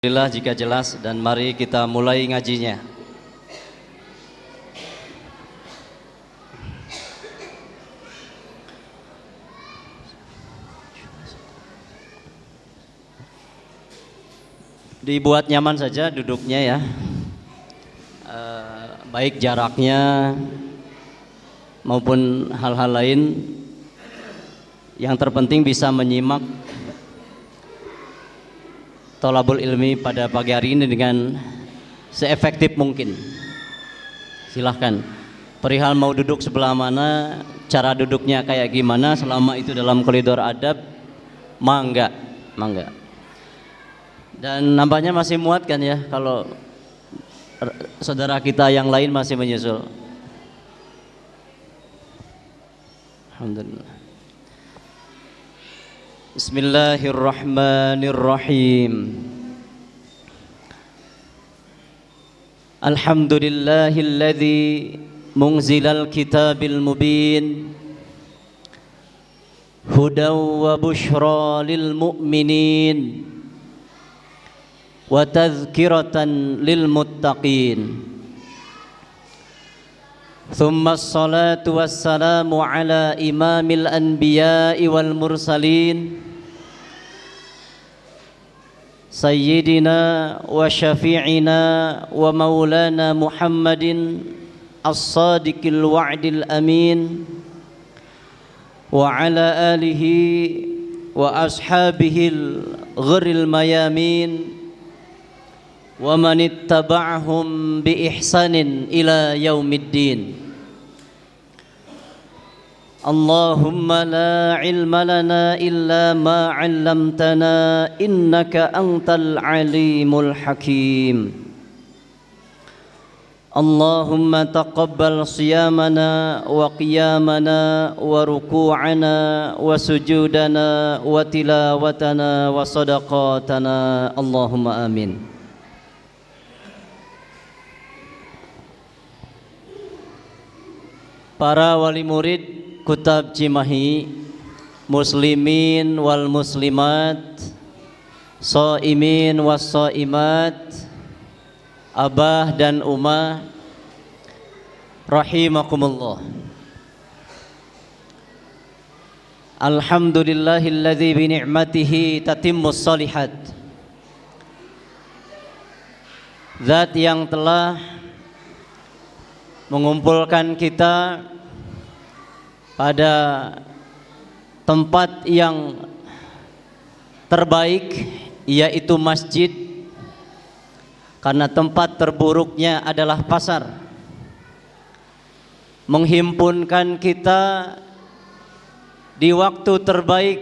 Alhamdulillah jika jelas, dan mari kita mulai ngajinya. Dibuat nyaman saja duduknya ya, baik jaraknya maupun hal-hal lain. Yang terpenting bisa menyimak Thalabul Ilmi pada pagi hari ini dengan seefektif mungkin. Silahkan. Perihal mau duduk sebelah mana, cara duduknya kayak gimana, selama itu dalam koridor adab, mangga. Dan nampaknya masih muat kan ya, kalau saudara kita yang lain masih menyusul. Alhamdulillah. Bismillahirrahmanirrahim. Alhamdulillahilladzi munzilal kitabil mubin hudaw wa bushra lil mu'minin wa tadhkiratan lil muttaqin. Thumma as-salatu was-salamu ala imamil anbiya'i wal mursalin sayyidina wa syafi'ina wa maulana Muhammadin as-sadiqil wa'dil amin wa ala alihi wa ashabihil ghurril mayamin wa man ittaba'ahum bi ihsanin ila yaumiddin. Allahumma la ilma lana illa ma 'allamtana innaka antal alimul hakim. Allahumma taqabbal siyamana wa qiyamana wa ruku'ana wa sujudana wa tilawatana wa sadaqatana. Allahumma amin. Para wali murid Kutab Cimahi, muslimin wal muslimat, shaimin was shaimat, abah dan umah, rahimakumullah. Alhamdulillahilladzi bi ni'matihi tatimmus shalihat. Zat yang telah mengumpulkan kita pada tempat yang terbaik, yaitu masjid, karena tempat terburuknya adalah pasar. Menghimpunkan kita di waktu terbaik,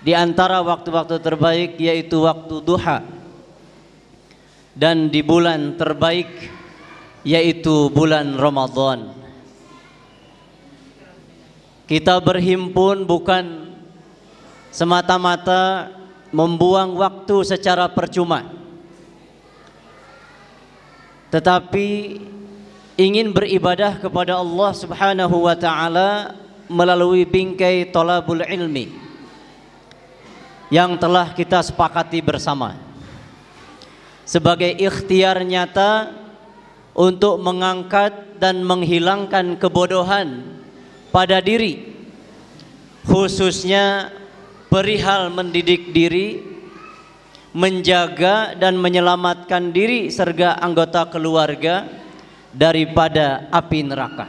di antara waktu-waktu terbaik, yaitu waktu duha, dan di bulan terbaik, yaitu bulan Ramadan. Kita berhimpun bukan semata-mata membuang waktu secara percuma, tetapi ingin beribadah kepada Allah Subhanahu wa ta'ala melalui bingkai Thalabul Ilmi yang telah kita sepakati bersama sebagai ikhtiar nyata untuk mengangkat dan menghilangkan kebodohan pada diri, khususnya perihal mendidik diri, menjaga dan menyelamatkan diri serta anggota keluarga daripada api neraka.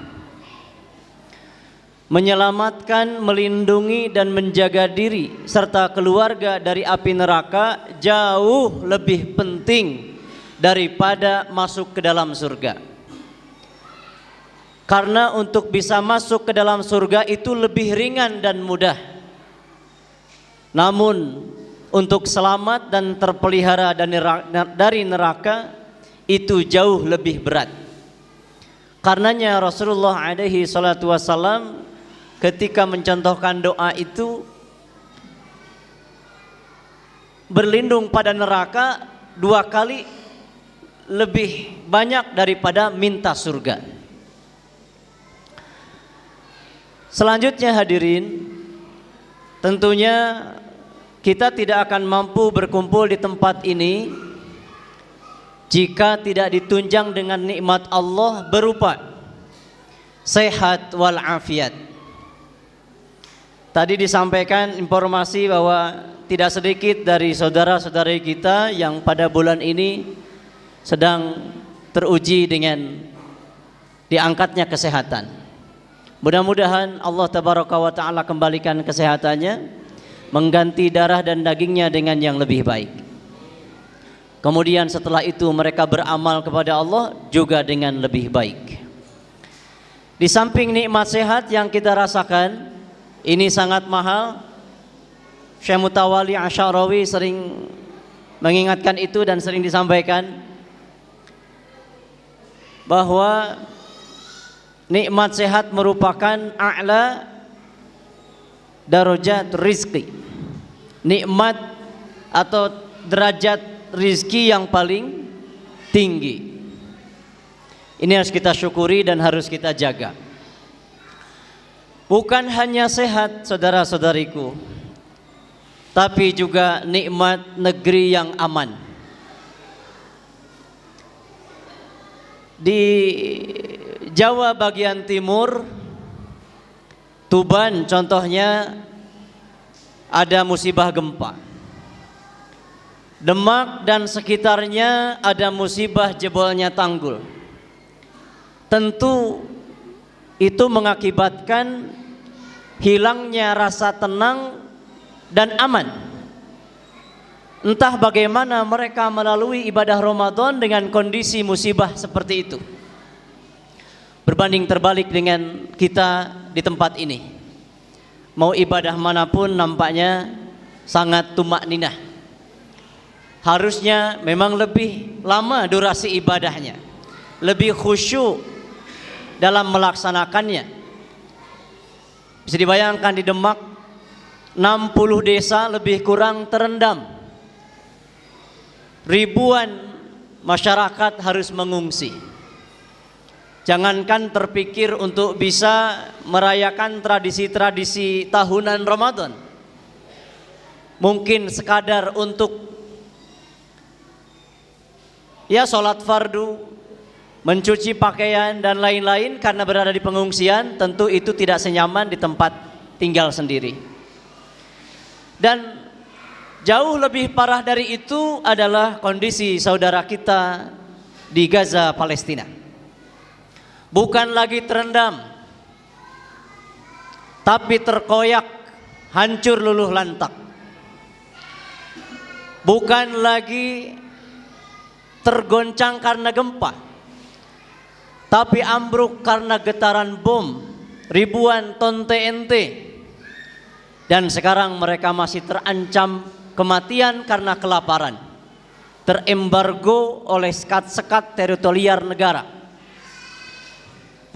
Menyelamatkan, melindungi dan menjaga diri serta keluarga dari api neraka jauh lebih penting daripada masuk ke dalam surga. Karena untuk bisa masuk ke dalam surga itu lebih ringan dan mudah. Namun untuk selamat dan terpelihara dari neraka itu jauh lebih berat. Karenanya Rasulullah alaihi salatu wassalam ketika mencontohkan doa itu berlindung pada neraka 2 kali lebih banyak daripada minta surga. Selanjutnya hadirin, tentunya kita tidak akan mampu berkumpul di tempat ini jika tidak ditunjang dengan nikmat Allah berupa sehat wal afiat. Tadi disampaikan informasi bahwa tidak sedikit dari saudara-saudari kita yang pada bulan ini sedang teruji dengan diangkatnya kesehatan. Mudah-mudahan Allah tabaraka wa ta'ala kembalikan kesehatannya, mengganti darah dan dagingnya dengan yang lebih baik. Kemudian setelah itu mereka beramal kepada Allah juga dengan lebih baik. Di samping nikmat sehat yang kita rasakan, ini sangat mahal. Syekh Mutawalli Asy'arawi sering mengingatkan itu dan sering disampaikan bahwa nikmat sehat merupakan a'la darajat rizki, nikmat atau derajat rizki yang paling tinggi. Ini harus kita syukuri dan harus kita jaga. Bukan hanya sehat saudara-saudariku, tapi juga nikmat negeri yang aman. Di Jawa bagian timur, Tuban contohnya, ada musibah gempa. Demak dan sekitarnya ada musibah jebolnya tanggul. Tentu itu mengakibatkan hilangnya rasa tenang dan aman. Entah bagaimana mereka melalui ibadah Ramadan dengan kondisi musibah seperti itu. Berbanding terbalik dengan kita di tempat ini. Mau ibadah manapun nampaknya sangat tumak ninah. Harusnya memang lebih lama durasi ibadahnya, lebih khusyuk dalam melaksanakannya. Bisa dibayangkan di Demak 60 desa lebih kurang terendam. Ribuan masyarakat harus mengungsi. Jangankan terpikir untuk bisa merayakan tradisi-tradisi tahunan Ramadan, mungkin sekadar untuk sholat fardu, mencuci pakaian dan lain-lain karena berada di pengungsian, tentu itu tidak senyaman di tempat tinggal sendiri. Dan jauh lebih parah dari itu adalah kondisi saudara kita di Gaza, Palestina. Bukan lagi terendam, tapi terkoyak, hancur luluh lantak. Bukan lagi tergoncang karena gempa, tapi ambruk karena getaran bom ribuan ton TNT. Dan sekarang mereka masih terancam kematian karena kelaparan, terembargo oleh sekat-sekat teritorial negara.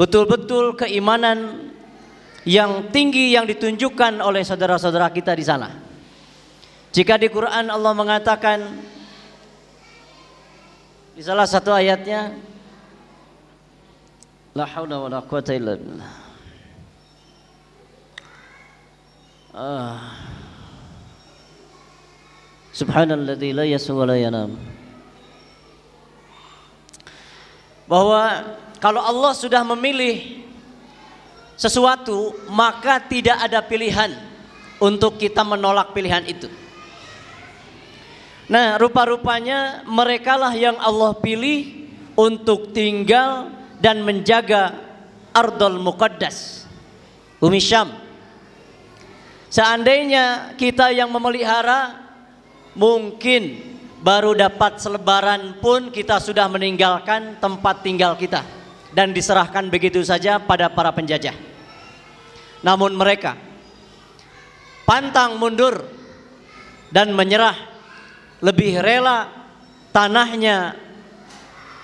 Betul-betul keimanan yang tinggi yang ditunjukkan oleh saudara-saudara kita di sana. Jika di Quran Allah mengatakan di salah satu ayatnya, la haula wala quwata illa billah. Subhanalladzi la yaswa la yanam. Bahwa kalau Allah sudah memilih sesuatu, maka tidak ada pilihan untuk kita menolak pilihan itu. Nah, rupa-rupanya merekalah yang Allah pilih untuk tinggal dan menjaga Ardul Muqaddas, bumi Syam. Seandainya kita yang memelihara, mungkin baru dapat selebaran pun kita sudah meninggalkan tempat tinggal kita dan diserahkan begitu saja pada para penjajah. Namun mereka pantang mundur dan menyerah, lebih rela tanahnya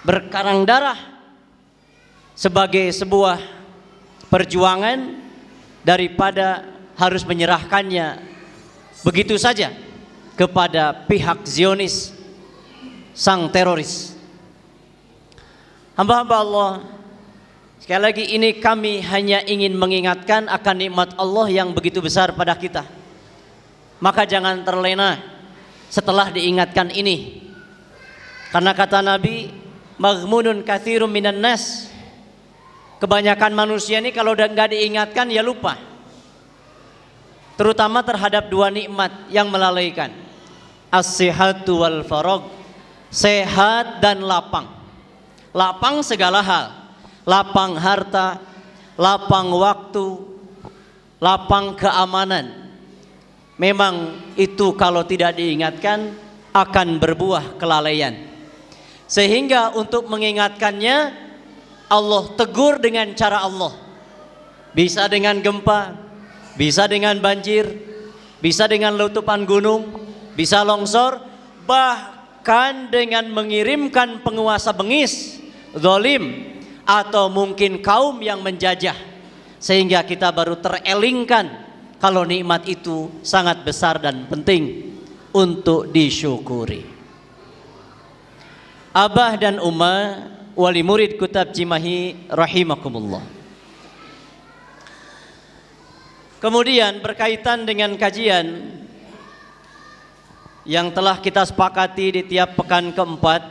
berkarang darah sebagai sebuah perjuangan daripada harus menyerahkannya begitu saja kepada pihak Zionis, sang teroris. Hamba-hamba Allah, sekali lagi ini kami hanya ingin mengingatkan akan nikmat Allah yang begitu besar pada kita. maka jangan terlena setelah diingatkan ini. Karena kata Nabi, maghmunun katsirum minan nas, kebanyakan manusia ini kalau udah nggak diingatkan ya lupa, terutama terhadap dua nikmat yang melalaikan, as-sihhatu wal faragh, sehat dan lapang. Lapang segala hal, lapang harta, lapang waktu, lapang keamanan. Memang itu kalau tidak diingatkan akan berbuah kelalaian. Sehingga untuk mengingatkannya, Allah tegur dengan cara Allah. Bisa dengan gempa, bisa dengan banjir, bisa dengan letupan gunung, bisa longsor, bahkan dengan mengirimkan penguasa bengis, zalim, atau mungkin kaum yang menjajah. Sehingga kita baru terelingkan kalau nikmat itu sangat besar dan penting untuk disyukuri. Abah dan Umma, wali murid Kutab Cimahi rahimakumullah. Kemudian berkaitan dengan kajian yang telah kita sepakati di tiap pekan keempat,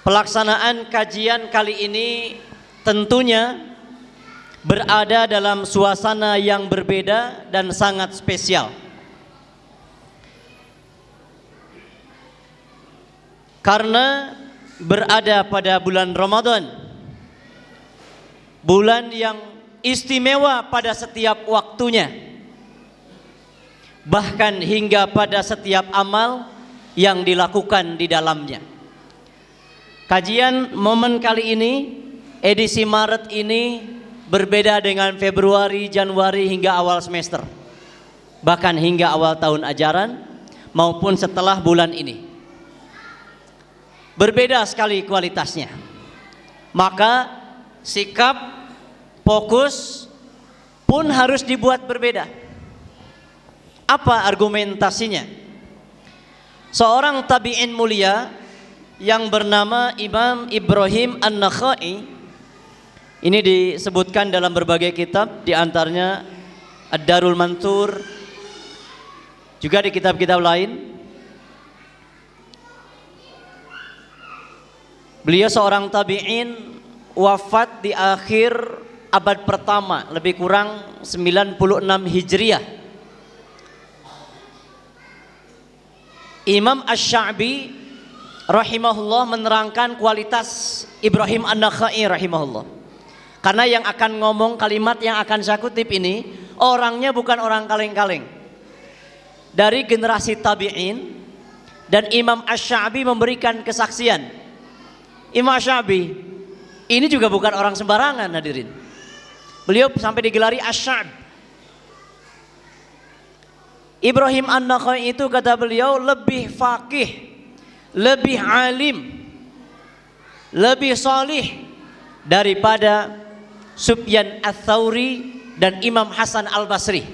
pelaksanaan kajian kali ini tentunya berada dalam suasana yang berbeda dan sangat spesial. Karena berada pada bulan Ramadan, bulan yang istimewa pada setiap waktunya, bahkan hingga pada setiap amal yang dilakukan di dalamnya. Kajian momen kali ini, edisi Maret ini berbeda dengan Februari, Januari hingga awal semester, bahkan hingga awal tahun ajaran maupun setelah bulan ini. Berbeda sekali kualitasnya. Maka sikap, fokus pun harus dibuat berbeda. Apa argumentasinya? Seorang tabi'in mulia yang bernama Imam Ibrahim An-Nakhai, ini disebutkan dalam berbagai kitab, di antaranya Ad-Darul Manthur, juga di kitab-kitab lain. Beliau seorang tabi'in, wafat di akhir abad pertama, lebih kurang 96 Hijriah. Imam Asy-Sya'bi rahimahullah menerangkan kualitas Ibrahim An-Nakhai rahimahullah. Karena yang akan ngomong kalimat yang akan saya kutip ini, orangnya bukan orang kaleng-kaleng. Dari generasi tabi'in, dan Imam Asy-Sya'bi memberikan kesaksian. Imam Asy-Sya'bi ini juga bukan orang sembarangan, hadirin. Beliau sampai digelari Asy-Sya'b. Ibrahim An-Nakhai itu kata beliau lebih faqih, lebih alim, lebih salih daripada Sufyan Ats-Tsauri dan Imam Hasan Al-Basri.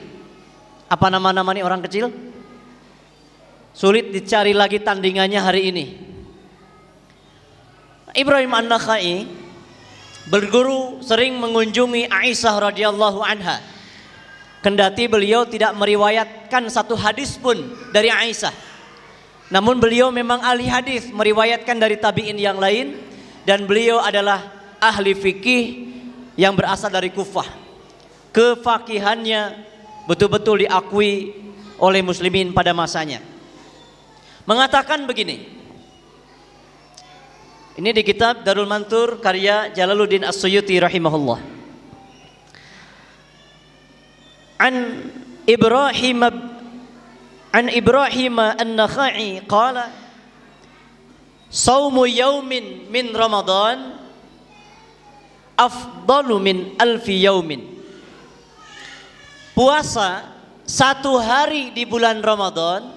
Apa nama-nama ini orang kecil? Sulit dicari lagi tandingannya hari ini. Ibrahim An-Nakhai berguru, sering mengunjungi Aisyah radhiyallahu anha. Kendati beliau tidak meriwayatkan satu hadis pun dari Aisyah, namun beliau memang ahli hadis, meriwayatkan dari tabi'in yang lain, dan beliau adalah ahli fikih yang berasal dari Kufah. Kefakihannya betul-betul diakui oleh muslimin pada masanya. Mengatakan begini, ini di kitab Darul Manthur karya Jalaluddin As-Suyuti rahimahullah. An Ibrahim An-Nakhai qala Saumu yaumin min Ramadan afdalu min alfi yaumin. Puasa satu hari di bulan Ramadan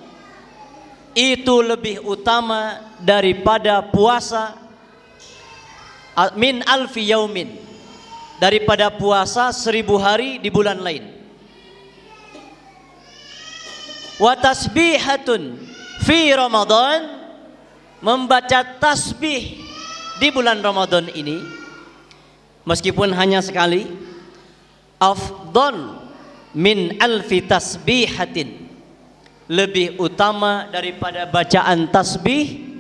itu lebih utama daripada puasa min alfi yaumin, daripada puasa 1000 hari di bulan lain. Wa tasbihatun fi Ramadan, membaca tasbih di bulan Ramadan ini meskipun hanya sekali, afdal min alfi tasbihatin, lebih utama daripada bacaan tasbih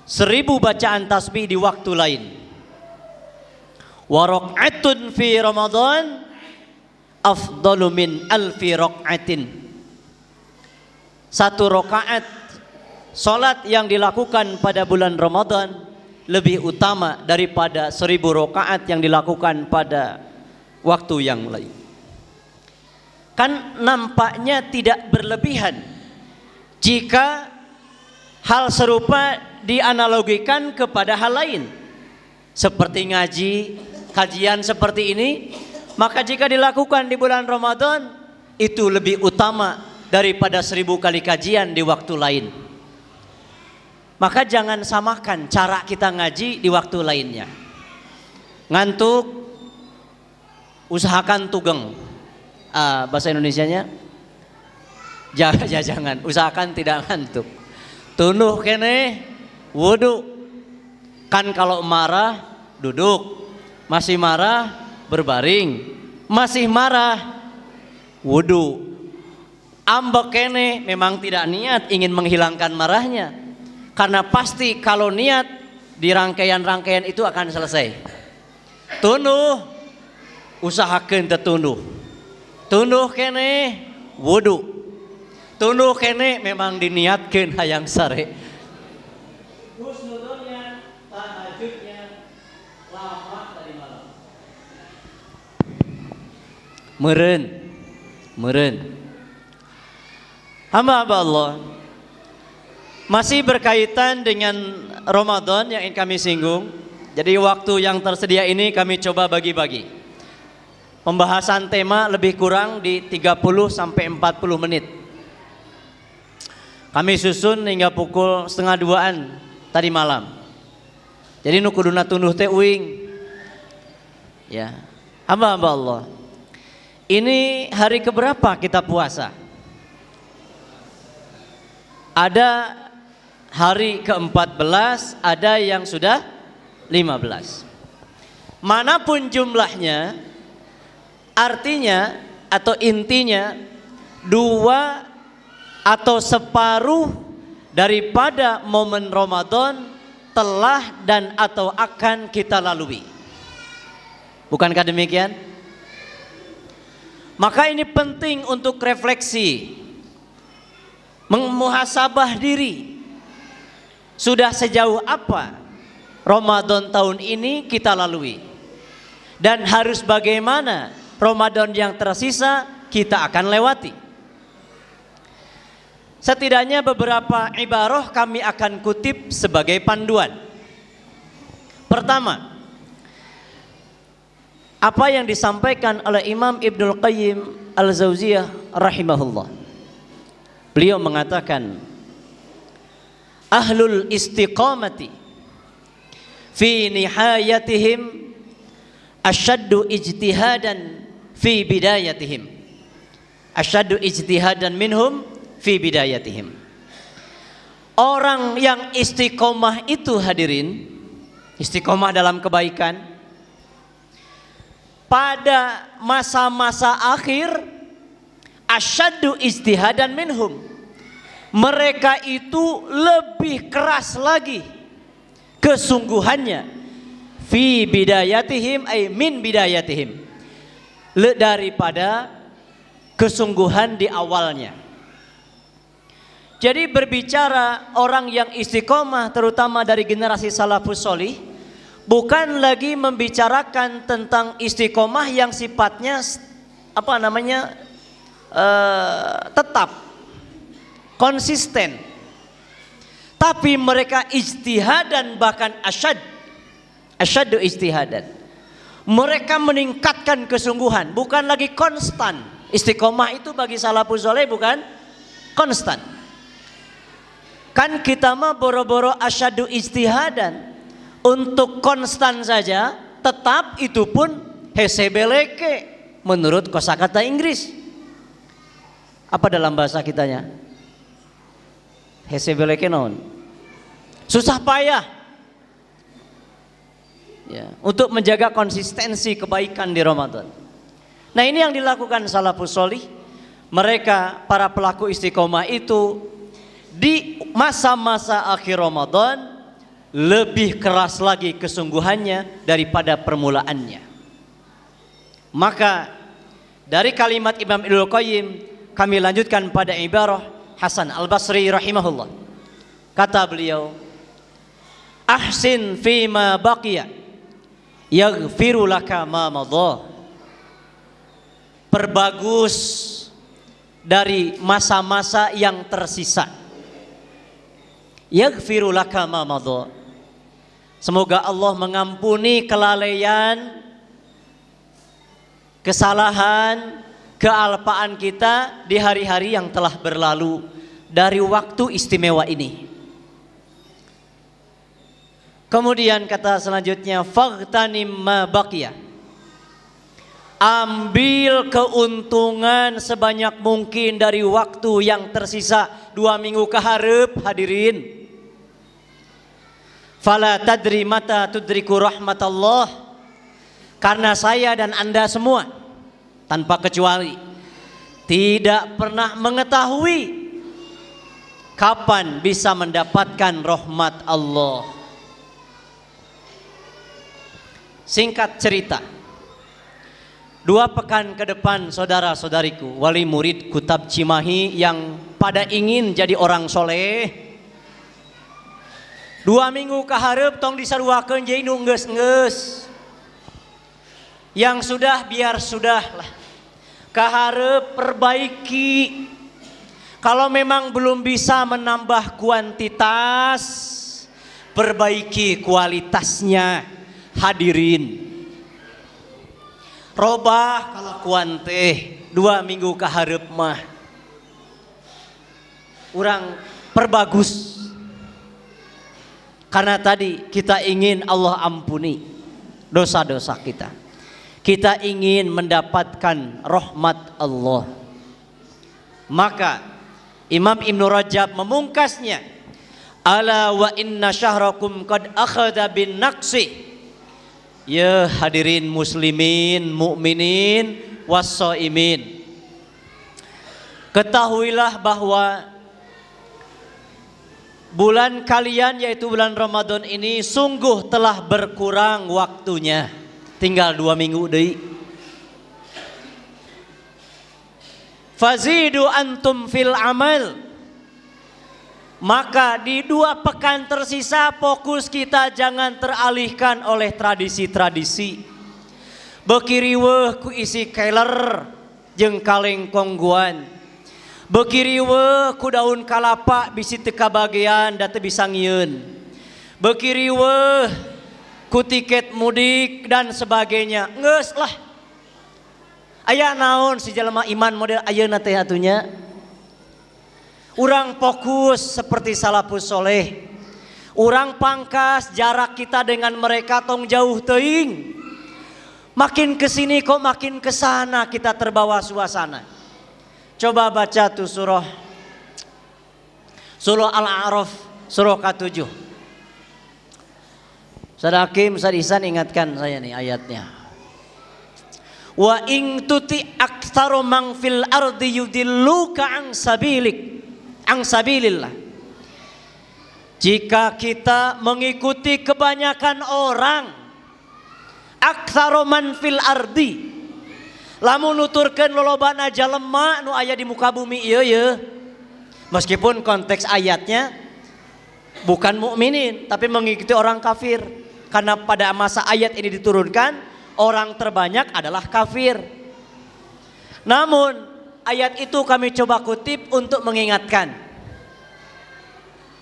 1000 bacaan tasbih di waktu lain. Wa raq'atun fi Ramadan afdalu min alfi raq'atin. Satu rakaat salat yang dilakukan pada bulan Ramadan lebih utama daripada 1000 rakaat yang dilakukan pada waktu yang lain. Kan nampaknya tidak berlebihan jika hal serupa dianalogikan kepada hal lain seperti ngaji, kajian seperti ini. Maka jika dilakukan di bulan Ramadan itu lebih utama daripada 1000 kali kajian di waktu lain. Maka jangan samakan cara kita ngaji di waktu lainnya. Ngantuk, usahakan tugeng. Bahasa Indonesianya jangan, usahakan tidak ngantuk. Tunuh kene wudu. Kan kalau marah duduk, masih marah berbaring, masih marah wudu. Ambek kene memang tidak niat ingin menghilangkan marahnya, karena pasti kalau niat di rangkaian-rangkaian itu akan selesai. Tunuh, usahakan tetunuh. Tunuh kene wudu. Tunuh kene memang diniatkan hayang sare. Husnudonnya, tahajudnya lama tadi malam. Meren. Hamba Allah, masih berkaitan dengan Ramadan yang ingin kami singgung. Jadi waktu yang tersedia ini kami coba bagi-bagi. Pembahasan tema lebih kurang di 30 sampai 40 menit. Kami susun hingga pukul 1:30 tadi malam. Jadi nu kuduna tunduh teh uing. Ya. Hamba-hamba Allah. Ini hari keberapa kita puasa? Ada hari ke-14, ada yang sudah 15. Manapun jumlahnya, artinya atau intinya 2 atau separuh daripada momen Ramadan telah dan atau akan kita lalui. Bukankah demikian? Maka ini penting untuk refleksi, memuhasabah diri. Sudah sejauh apa Ramadan tahun ini kita lalui, dan harus bagaimana Ramadan yang tersisa kita akan lewati. Setidaknya beberapa ibarah kami akan kutip sebagai panduan. Pertama, apa yang disampaikan oleh Imam Ibnul Qayyim Al-Jauziyah rahimahullah. Beliau mengatakan, ahlul istiqamati fi nihayatihim asyaddu ijtihadan fi bidayatihim, asyaddu ijtihadan minhum fi bidayatihim. Orang yang istiqomah itu, hadirin, istiqomah dalam kebaikan, pada masa-masa akhir asyaddu ijtihadan minhum, mereka itu lebih keras lagi kesungguhannya fi bidayatihim ay min bidayatihim, daripada kesungguhan di awalnya. Jadi berbicara orang yang istiqomah terutama dari generasi salafus sholih, bukan lagi membicarakan tentang istiqomah yang sifatnya tetap konsisten, tapi mereka ijtihadan, bahkan asyaddu ijtihadan. Mereka meningkatkan kesungguhan, bukan lagi konstan. Istiqomah itu bagi salafus sholeh bukan konstan. Kan kita mah boro-boro asyaddu ijtihadan. Untuk konstan saja, tetap itu pun hesebeleke menurut kosakata Inggris. Apa dalam bahasa kitanya? Hesebeleke naon? Susah payah. Ya, untuk menjaga konsistensi kebaikan di Ramadan. Nah, ini yang dilakukan salafus sholih. Mereka para pelaku istiqomah itu di masa-masa akhir Ramadan lebih keras lagi kesungguhannya daripada permulaannya. Maka dari kalimat Imam Ibnul Qayyim kami lanjutkan pada ibarah Hasan Al-Basri rahimahullah. Kata beliau, ahsin fima baqiya yaghfiru laka ma madha. Perbagus dari masa-masa yang tersisa. Yaghfiru laka ma madha. Semoga Allah mengampuni kelalaian, kesalahan, kealpaan kita di hari-hari yang telah berlalu dari waktu istimewa ini. Kemudian kata selanjutnya, faghtanim ma baqiya. Ambil keuntungan sebanyak mungkin dari waktu yang tersisa 2 minggu ke hareup hadirin. Fala tadri mata tudriku rahmatallah. Karena saya dan Anda semua tanpa kecuali tidak pernah mengetahui kapan bisa mendapatkan rahmat Allah. Singkat cerita, 2 pekan ke depan saudara-saudariku, wali murid Kutab Cimahi yang pada ingin jadi orang soleh, 2 minggu kahareup tong disaruakeun jadi nu geus-geus. Yang sudah biar sudah lah. Kahareup perbaiki. Kalau memang belum bisa menambah kuantitas, perbaiki kualitasnya hadirin. Robah kalakuan teh 2 minggu kahareup mah urang perbagus. Karena tadi kita ingin Allah ampuni dosa-dosa kita. Kita ingin mendapatkan rahmat Allah. Maka Imam Ibnu Rajab memungkasnya, ala wa inna syahrakum qad akhadha bin naqsi. Ya hadirin muslimin, mukminin, wassaimin. Ketahuilah bahwa bulan kalian yaitu bulan Ramadan ini sungguh telah berkurang waktunya. Tinggal 2 minggu deui. Fazidu antum fil amal. Maka di 2 pekan tersisa fokus kita jangan teralihkan oleh tradisi-tradisi. Bekiriweuh ku isi keler jeung kaleng kongguan. Bekiriweuh ku daun kalapa bisi teu kabagean da teu bisa ngieun. Bekiriweuh ku tiket mudik dan sebagainya. Geus lah. Aya naon si jalema iman model ayeuna teh atunya? Urang fokus seperti salafus soleh. Urang pangkas jarak kita dengan mereka tong jauh teuing. Makin kesini kok makin kesana kita terbawa suasana. Coba baca tuh surah Al-A'raf surah ke-7. Ustaz Hakim, Ustaz Ihsan ingatkan saya nih ayatnya. Wa in tuti aktsaru man fil ardi yudilluka an sabilillah. Jika kita mengikuti kebanyakan orang, aktsaru man fil ardi, lamun nuturkeun lolobana jalema nu aya di muka bumi ieu ye. Meskipun konteks ayatnya bukan mukminin tapi mengikuti orang kafir. Karena pada masa ayat ini diturunkan orang terbanyak adalah kafir. Namun ayat itu kami coba kutip untuk mengingatkan.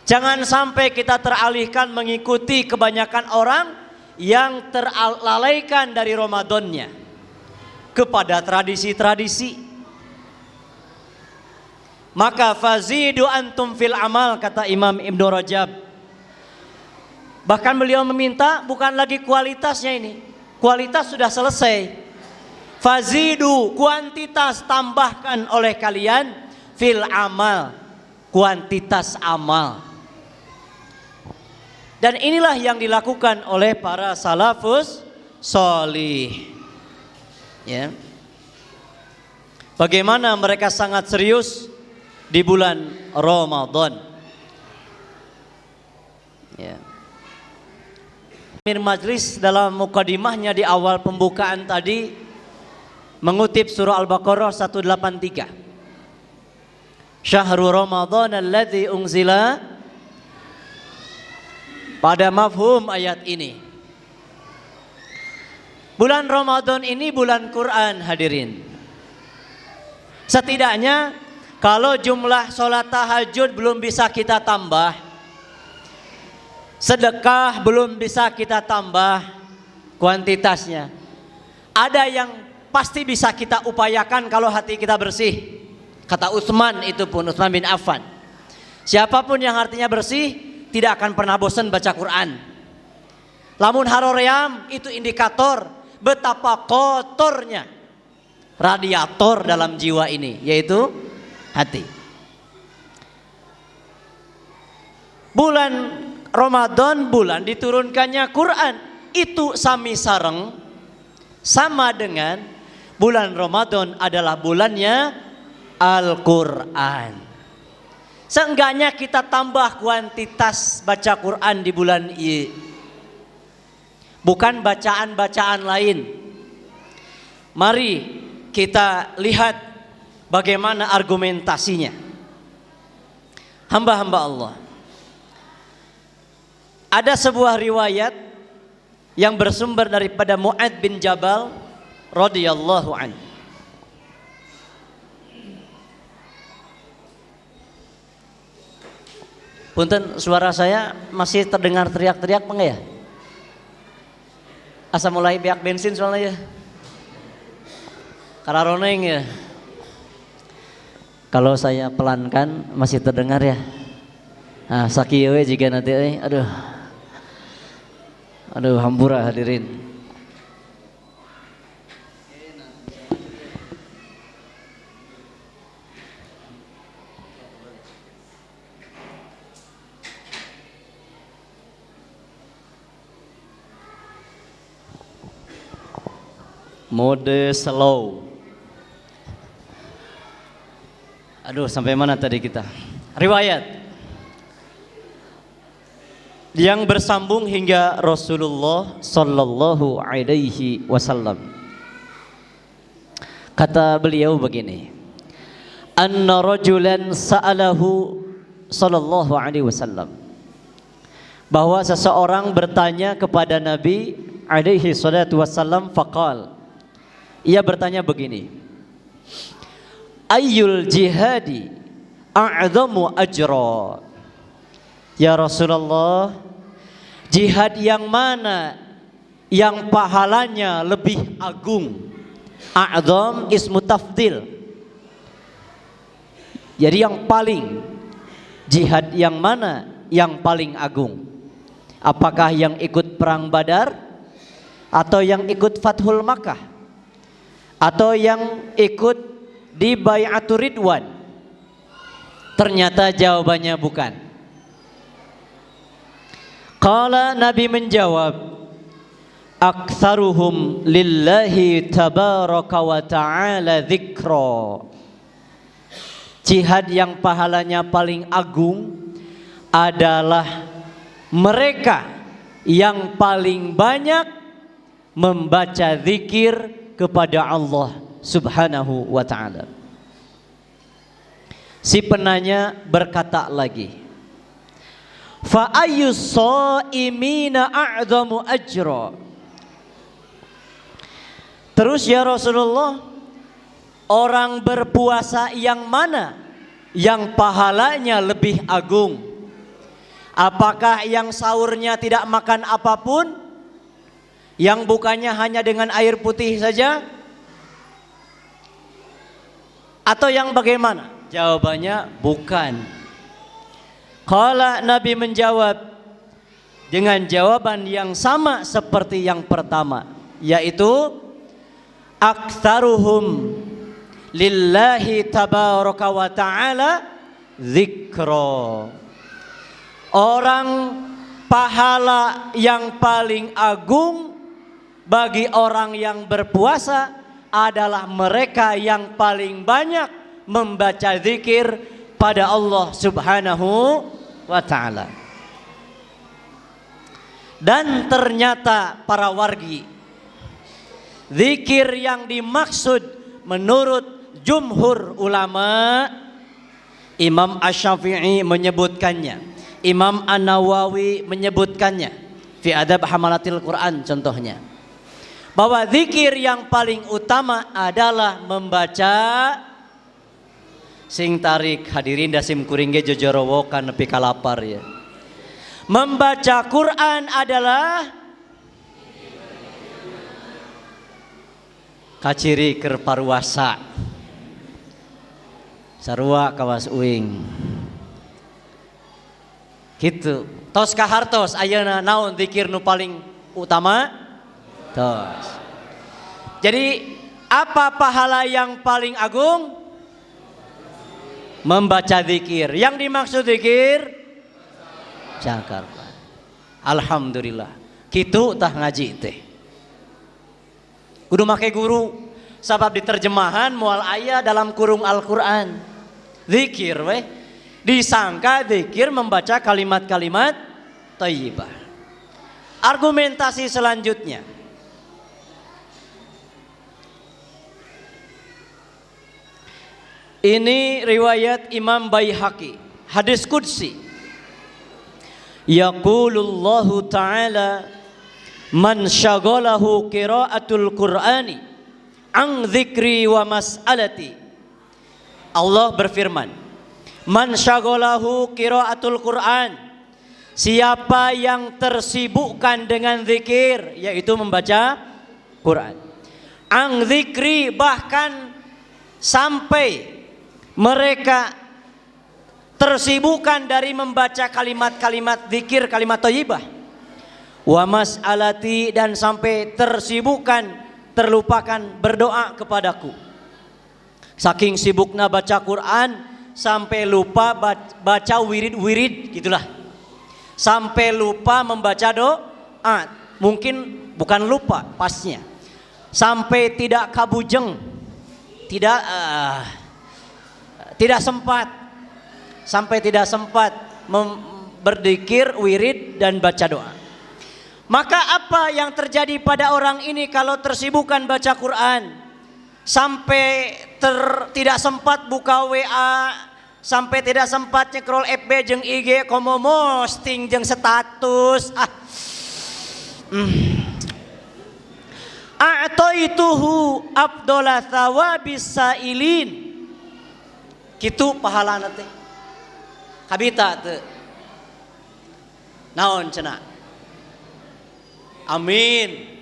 Jangan sampai kita teralihkan mengikuti kebanyakan orang yang terlalaikan dari Ramadannya kepada tradisi-tradisi. Maka fazidu antum fil amal, kata Imam Ibnu Rajab. Bahkan beliau meminta bukan lagi kualitasnya ini. Kualitas sudah selesai. Fazidu, kuantitas tambahkan oleh kalian, fil amal, kuantitas amal. Dan inilah yang dilakukan oleh para salafus sholih. Ya. bagaimana mereka sangat serius di bulan Ramadan. Ya. Amir Majlis dalam mukadimahnya di awal pembukaan tadi mengutip surah Al-Baqarah 183. Syahrul Ramadan alladzi unzila, pada mafhum ayat ini. Bulan Ramadan ini bulan Quran, hadirin. Setidaknya kalau jumlah sholat tahajud belum bisa kita tambah, sedekah belum bisa kita tambah kuantitasnya, ada yang pasti bisa kita upayakan kalau hati kita bersih. Kata Utsman, itu pun Utsman bin Affan, siapapun yang hatinya bersih tidak akan pernah bosan baca Quran. Lamun haroream itu indikator betapa kotornya radiator dalam jiwa ini, yaitu hati. Bulan Ramadan bulan diturunkannya Quran, itu sami sareng sama dengan bulan Ramadan adalah bulannya Al-Quran. Seenggaknya kita tambah kuantitas baca Quran di bulan ini, bukan bacaan-bacaan lain. Mari kita lihat bagaimana argumentasinya hamba-hamba Allah. Ada sebuah riwayat yang bersumber daripada Mu'adz bin Jabal radhiyallahu anhu. Punten, suara saya masih terdengar teriak-teriak apa enggak ya? Asa mulai biak bensin soalnya ya. Kararoneng ya. Kalau saya pelankan masih terdengar ya. Nah, sakieu jika nanti aduh hampura hadirin. Mode slow. Aduh, sampai mana tadi kita? Riwayat yang bersambung hingga Rasulullah sallallahu alaihi wasallam. Kata beliau begini, anna rajulan sa'alahu sallallahu alaihi wasallam, bahwa seseorang bertanya kepada Nabi alaihi salatu wasallam, faqal, ia bertanya begini, ayyul jihadi a'zamu ajra? Ya Rasulullah, jihad yang mana yang pahalanya lebih agung? A'zam ismu tafdil, jadi yang paling, jihad yang mana yang paling agung? Apakah yang ikut perang Badar, atau yang ikut Fathul Makkah, atau yang ikut di Bai'atur Ridwan? Ternyata jawabannya bukan. Qala, Nabi menjawab, aktsaruhum lillahi tabaraka wa ta'ala dzikra. Jihad yang pahalanya paling agung adalah mereka yang paling banyak membaca zikir kepada Allah Subhanahu wa ta'ala. Si penanya berkata lagi, fa ayyus shaimina a'zamu ajra? Terus ya Rasulullah, orang berpuasa yang mana yang pahalanya lebih agung? Apakah yang sahurnya tidak makan apapun, yang bukanya hanya dengan air putih saja, atau yang bagaimana? Jawabannya bukan. Qala, Nabi menjawab dengan jawaban yang sama seperti yang pertama, yaitu aktsaruhum lillahi tabaraka wa ta'ala dzikra. Orang pahala yang paling agung bagi orang yang berpuasa adalah mereka yang paling banyak membaca zikir pada Allah Subhanahu wa ta'ala. Dan ternyata para wargi, zikir yang dimaksud menurut jumhur ulama, Imam Asy-Syafi'i menyebutkannya, Imam An-Nawawi menyebutkannya fi adab hamalatil Quran contohnya, bahwa zikir yang paling utama adalah membaca sing tarik hadirin dasim kuringge jojorowo kan nepi kalapar ya. Membaca Quran adalah kaciri keur paruasa. Sarua kawas uing. Gitu. Tos kahartos ayeuna naon zikir nu paling utama? Tos. Jadi apa pahala yang paling agung? Membaca zikir. Yang dimaksud zikir Jakarta. Alhamdulillah. Kitu tah ngaji teh. Kudu make guru sabab diterjemahan moal aya dalam kurung Al-Qur'an. Zikir weh. Disangka zikir membaca kalimat-kalimat thayyibah. Argumentasi selanjutnya. Ini riwayat Imam Baihaqi, hadis qudsi. Yaqulullahu ta'ala man syaghalahu qiraatul Qur'ani an dzikri wa mas'alati. Allah berfirman, man syaghalahu qiraatul Qur'an, siapa yang tersibukkan dengan zikir, yaitu membaca Quran. An dzikri, bahkan sampai mereka tersibukkan dari membaca kalimat-kalimat zikir, kalimat thayyibah. Wa mas'alati, dan sampai tersibukkan, terlupakan berdoa kepadaku. Saking sibuknya baca Quran sampai lupa baca wirid-wirid gitulah. Sampai lupa membaca doa. Mungkin bukan lupa pasnya. Sampai tidak kabujeng. Tidak sempat, sampai tidak sempat berzikir, wirid dan baca doa. Maka apa yang terjadi pada orang ini kalau tersibukkan baca Quran, sampai tidak sempat buka WA, sampai tidak sempat nyekrol FB jeung IG, komo posting jeung status. A'taituhu afdhala thawabis sailin. Kitu pahalana teh. Kabita teh. Naon cenah? Amin.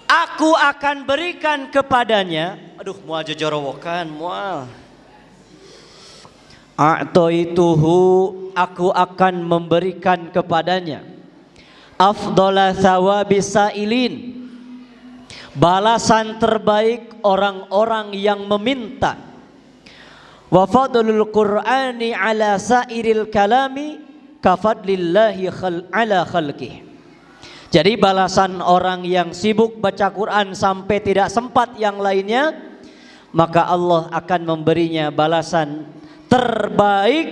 Aku akan berikan kepadanya. Aduh, moal jojorowokan, moal. A'taituhu, aku akan memberikan kepadanya afdhala thawabis sailin, balasan terbaik orang-orang yang meminta. Wa fadlul Qur'ani ala sairil kalami kafadlillahi ala khalqih. Jadi balasan orang yang sibuk baca Quran sampai tidak sempat yang lainnya, maka Allah akan memberinya balasan terbaik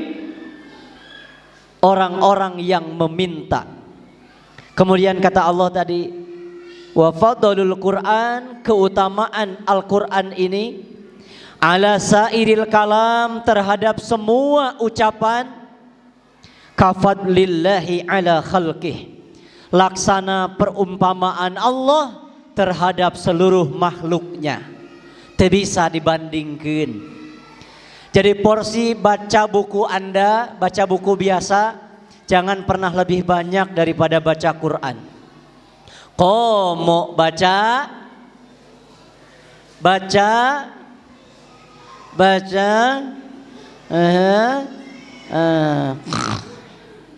orang-orang yang meminta. Kemudian kata Allah tadi, wa fadlul Quran, keutamaan Al-Quran ini, ala sairil kalam, terhadap semua ucapan, kafadlillahi ala khalqih, laksana perumpamaan Allah terhadap seluruh makhluknya, teu bisa dibandingkeun. Jadi porsi baca buku Anda, baca buku biasa, jangan pernah lebih banyak daripada baca Quran. Komo baca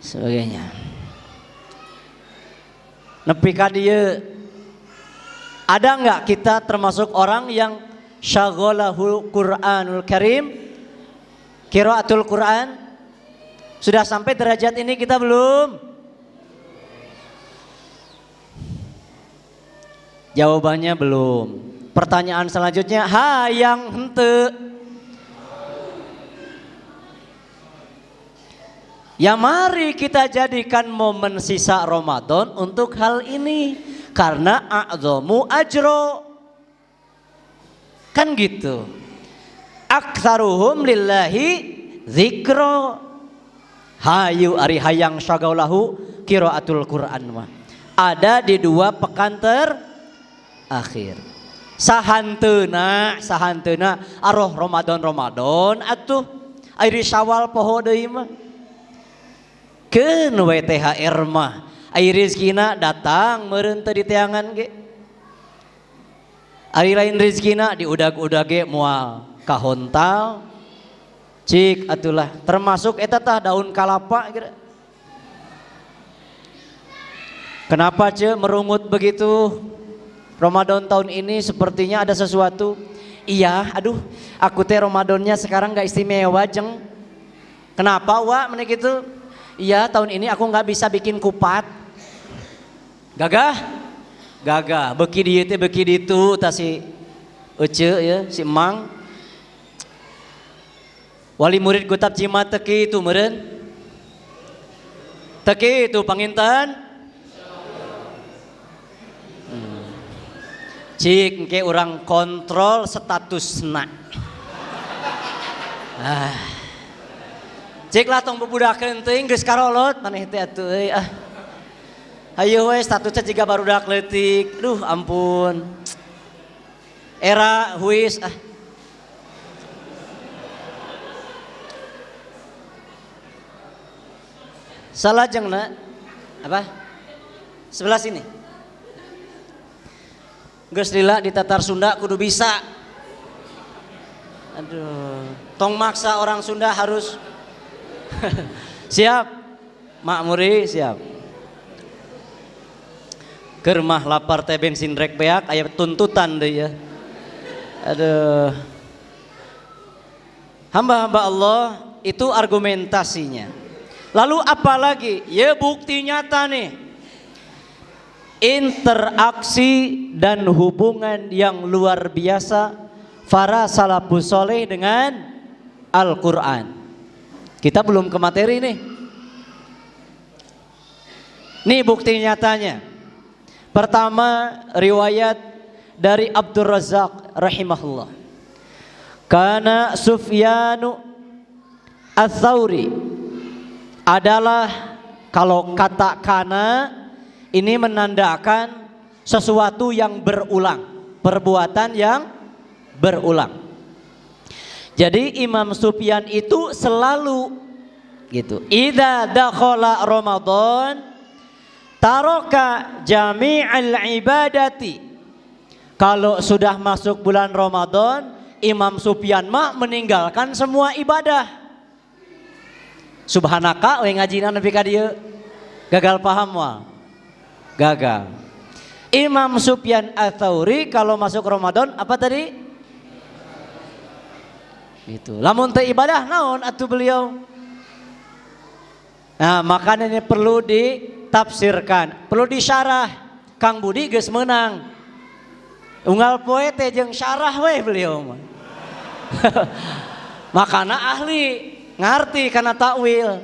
sebagainya. Nepi ka dieu, ada enggak kita termasuk orang yang syaghalahu Qur'anul Karim, qiraatul Quran? Sudah sampai derajat ini kita belum? Jawabannya belum. Pertanyaan selanjutnya, hayang henteu. Ya mari kita jadikan momen sisa Ramadan untuk hal ini. Karena a'zamu ajro. Kan gitu. Aktsaruhum lillahi zikro. Hayu ari hayang syagaulahu qiraatul Quran mah. Ada di 2 pekan terakhir. Sahanteuna aroh Ramadan atuh airi Syawal poho deui mah. Keun we THR mah ai rezekina datang meureun teu diteangan ge. Ari lain rezekina diudag-udag ge moal kahontal. Cik atulah termasuk eta tah daun kalapa kira. Kenapa merungut begitu? Ramadan tahun ini sepertinya ada sesuatu. Iya, aduh, aku teh Ramadannya sekarang gak istimewa jeng. Kenapa wa menik gitu? Iya, tahun ini aku gak bisa bikin kupat. Gagah, beki dieu teh beki ditu tah si Ece ya, si Emang. Wali murid Gutap Cimat teu kitu meureun. Teu kitu panginten. Cik engke urang kontrol statusna. Cik lah tong bebudakeun teuing geus karolot maneh teh atuh euy ah. Hayu we statusnya jiga barudak leutik. Duh ampun. Era huis ah. Salajengna apa? Sebelah sini. Geus lila di Tatar Sunda kudu bisa. Aduh, tong maksa orang Sunda harus siap. Mak Muri siap. Keur mah lapar teh bensin rek beak aya tuntutan deui ya. Aduh. Hamba-hamba Allah itu argumentasinya. Lalu apa lagi? Ya bukti nyata nih. Interaksi dan hubungan yang luar biasa para salafus soleh dengan Al-Quran. Kita belum ke materi nih. Nih bukti nyatanya. Pertama riwayat dari Abdur Razzaq rahimahullah. Kana Sufyanu Ats-Tsauri adalah, kalau kata kana ini menandakan sesuatu yang berulang, perbuatan yang berulang. Jadi Imam Sufyan itu selalu gitu. Idza dakhala Ramadan taraka jami'al ibadati. Kalau sudah masuk bulan Ramadan, Imam Sufyan mah meninggalkan semua ibadah. Subhanaka we ngajina nepi ka dieu. Gagal paham wah. Gagal. Imam Sufyan Ats-Tsauri kalau masuk Ramadan apa tadi? Itu. Lamun teu ibadah naon atuh beliau? Nah, makanya ini perlu ditafsirkan, perlu disyarah. Kang Budi geus meunang. Unggal poe teh jeung syarah we beliau mah. Makana ahli, ngarti kana takwil.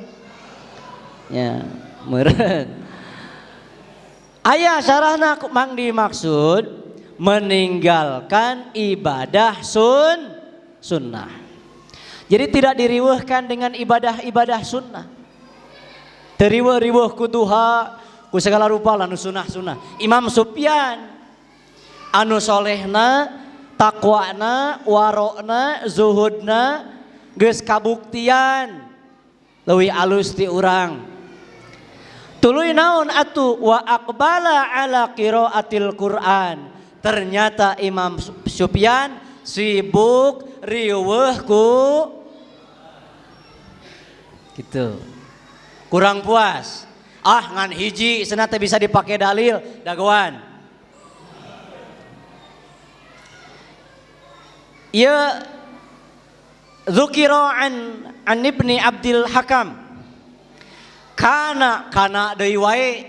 Ya, meureun. Aya syarahna mang dimaksud meninggalkan ibadah sunnah. Jadi tidak diriweuhkan dengan ibadah-ibadah sunnah. Teriweuh-riweuh ku duha, ku segala rupa anu sunnah-sunnah. Imam Sufyan anu solehna, takwana, warokna, zuhudna geus kabuktian leuwih alus ti urang. Tuluy naon atuh wa aqbala ala qiraatil Quran. Ternyata Imam Sufyan sibuk riweuh ku gitu. Kurang puas. Ah ngan hiji cenah teh bisa dipake dalil dagoan. Ya dzukira an Ibni Abdul Hakam. Kana deui wae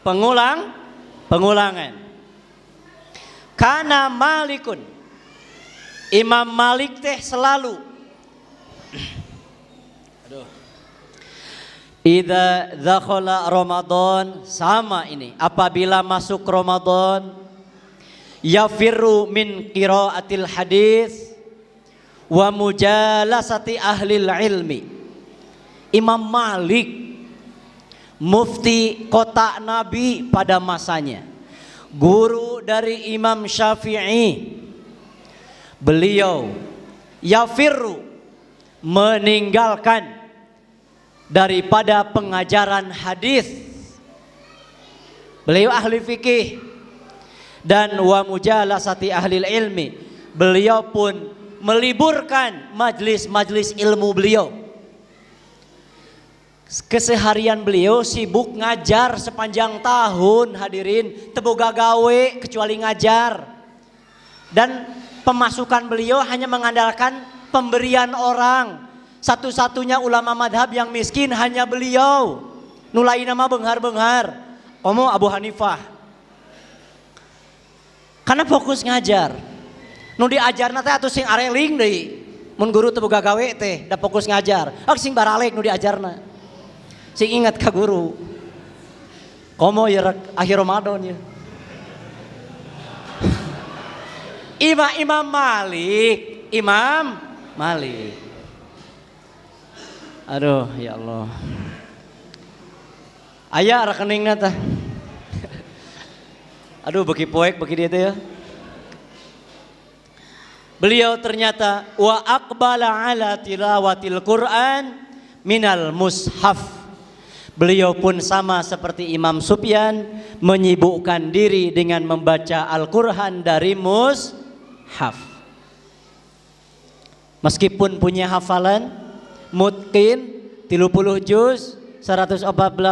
pengulangan. Kana Malikun. Imam Malik teh selalu idza dzakhala Ramadan, sama ini, apabila masuk Ramadan, yafirru min qiraatil hadis wa mujalasati ahlil ilmi. Imam Malik, mufti kota Nabi pada masanya, guru dari Imam Syafi'i, beliau yafirru, meninggalkan daripada pengajaran hadis. Beliau ahli fikih, dan wa mujalasati ahli ilmi, beliau pun meliburkan majlis-majlis ilmu beliau. Keseharian beliau sibuk ngajar sepanjang tahun, hadirin, teboga gawe kecuali ngajar. Dan pemasukan beliau hanya mengandalkan pemberian orang. Satu-satunya ulama madhab yang miskin hanya beliau. Nulai nama benghar-benghar. Omo Abu Hanifah. Karena fokus ngajar. Nu diajarna teh atuh sing areling deui. Mun guru teu boga gawe teh da fokus ngajar. Sing baralek nu diajarna. Sing ingat ka guru. Komo ya akhir Ramadan ya. Imam Malik. Aduh, ya Allah. Aya rekeningna tah. Aduh, beki poek beki dia teh ya. Beliau ternyata wa aqbala ala tilawatil Quran minal mushaf. Beliau pun sama seperti Imam Sufyan, menyibukkan diri dengan membaca Al-Quran dari mushaf. Meskipun punya hafalan mutqin 30 juz 114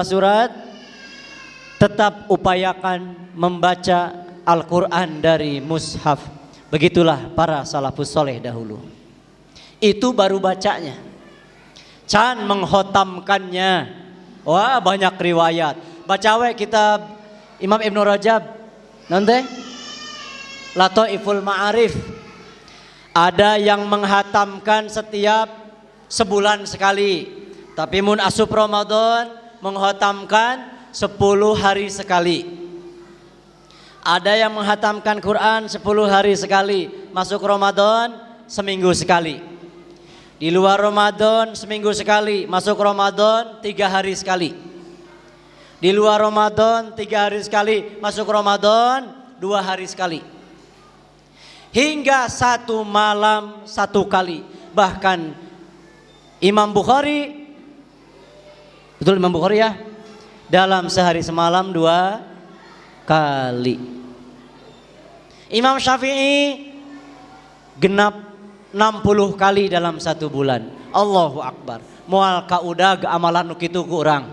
surat, tetap upayakan membaca Al-Quran dari mushaf. Begitulah para salafus soleh dahulu. Itu baru bacanya, can menghotamkannya. Wah, banyak riwayat. Baca we kitab Imam Ibn Rajab nanti Lataiful Ma'arif. Ada yang menghatamkan setiap sebulan sekali. Tapi mun asup Ramadan menghatamkan 10 hari sekali. Ada yang menghatamkan Quran 10 hari sekali. Masuk Ramadan seminggu sekali. Di luar Ramadan seminggu sekali. Masuk Ramadan 3 hari sekali. Di luar Ramadan 3 hari sekali. Masuk Ramadan 2 hari sekali. Hingga 1 malam 1 kali. Bahkan Imam Bukhari, betul Imam Bukhari ya, dalam sehari semalam 2 kali. Imam Syafi'i genap 60 kali dalam 1 bulan. Allahu Akbar. Moal kaudag amalan nu kitu ku urang.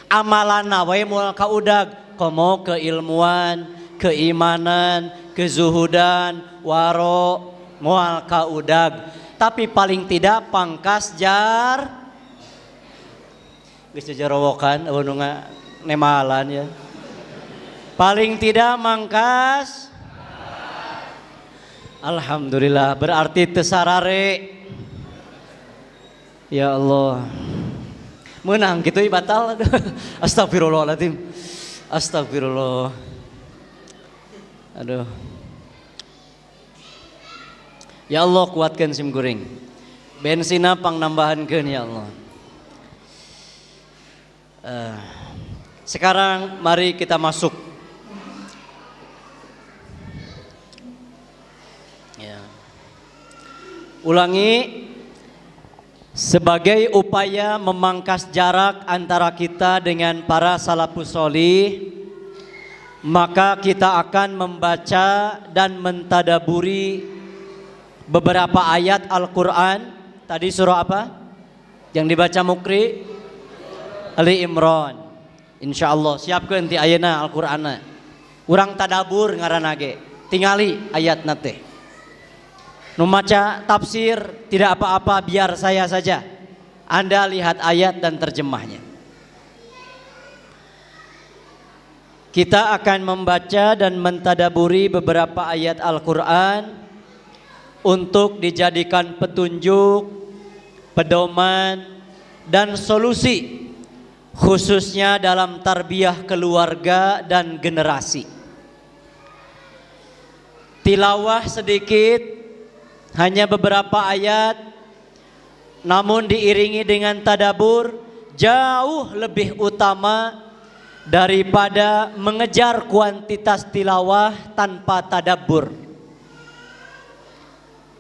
Amalan we moal kaudag komo keilmuan, keimanan, kezuhudan, waro, moal kaudag. Tapi paling tidak pangkas jar geus jarowokan nu nemalan ya. Paling tidak mangkas. Alhamdulillah, berarti tesarare. Ya Allah. Menang gitu batal. Astagfirullahaladzim. Astagfirullah. Aduh. Ya Allah, kuatkan sim guring. Bensina pang nambahankeun ya Allah. Sekarang mari kita masuk. Ulangi, sebagai upaya memangkas jarak antara kita dengan para salafus sholih, maka kita akan membaca dan mentadaburi beberapa ayat Al-Quran. Tadi surah apa? Yang dibaca Mukri? Ali Imran. Insyaallah siapkeun ti ayeuna Al-Qur'anna. Urang tadabur ngaranna ge. Tingali ayat nate. Nu maca tafsir tidak apa-apa, biar saya saja. Anda lihat ayat dan terjemahnya. Kita akan membaca dan mentadaburi beberapa ayat Al-Quran untuk dijadikan petunjuk, pedoman, dan solusi, khususnya dalam tarbiyah keluarga dan generasi. Tilawah sedikit, hanya beberapa ayat, namun diiringi dengan tadabur jauh lebih utama daripada mengejar kuantitas tilawah tanpa tadabbur.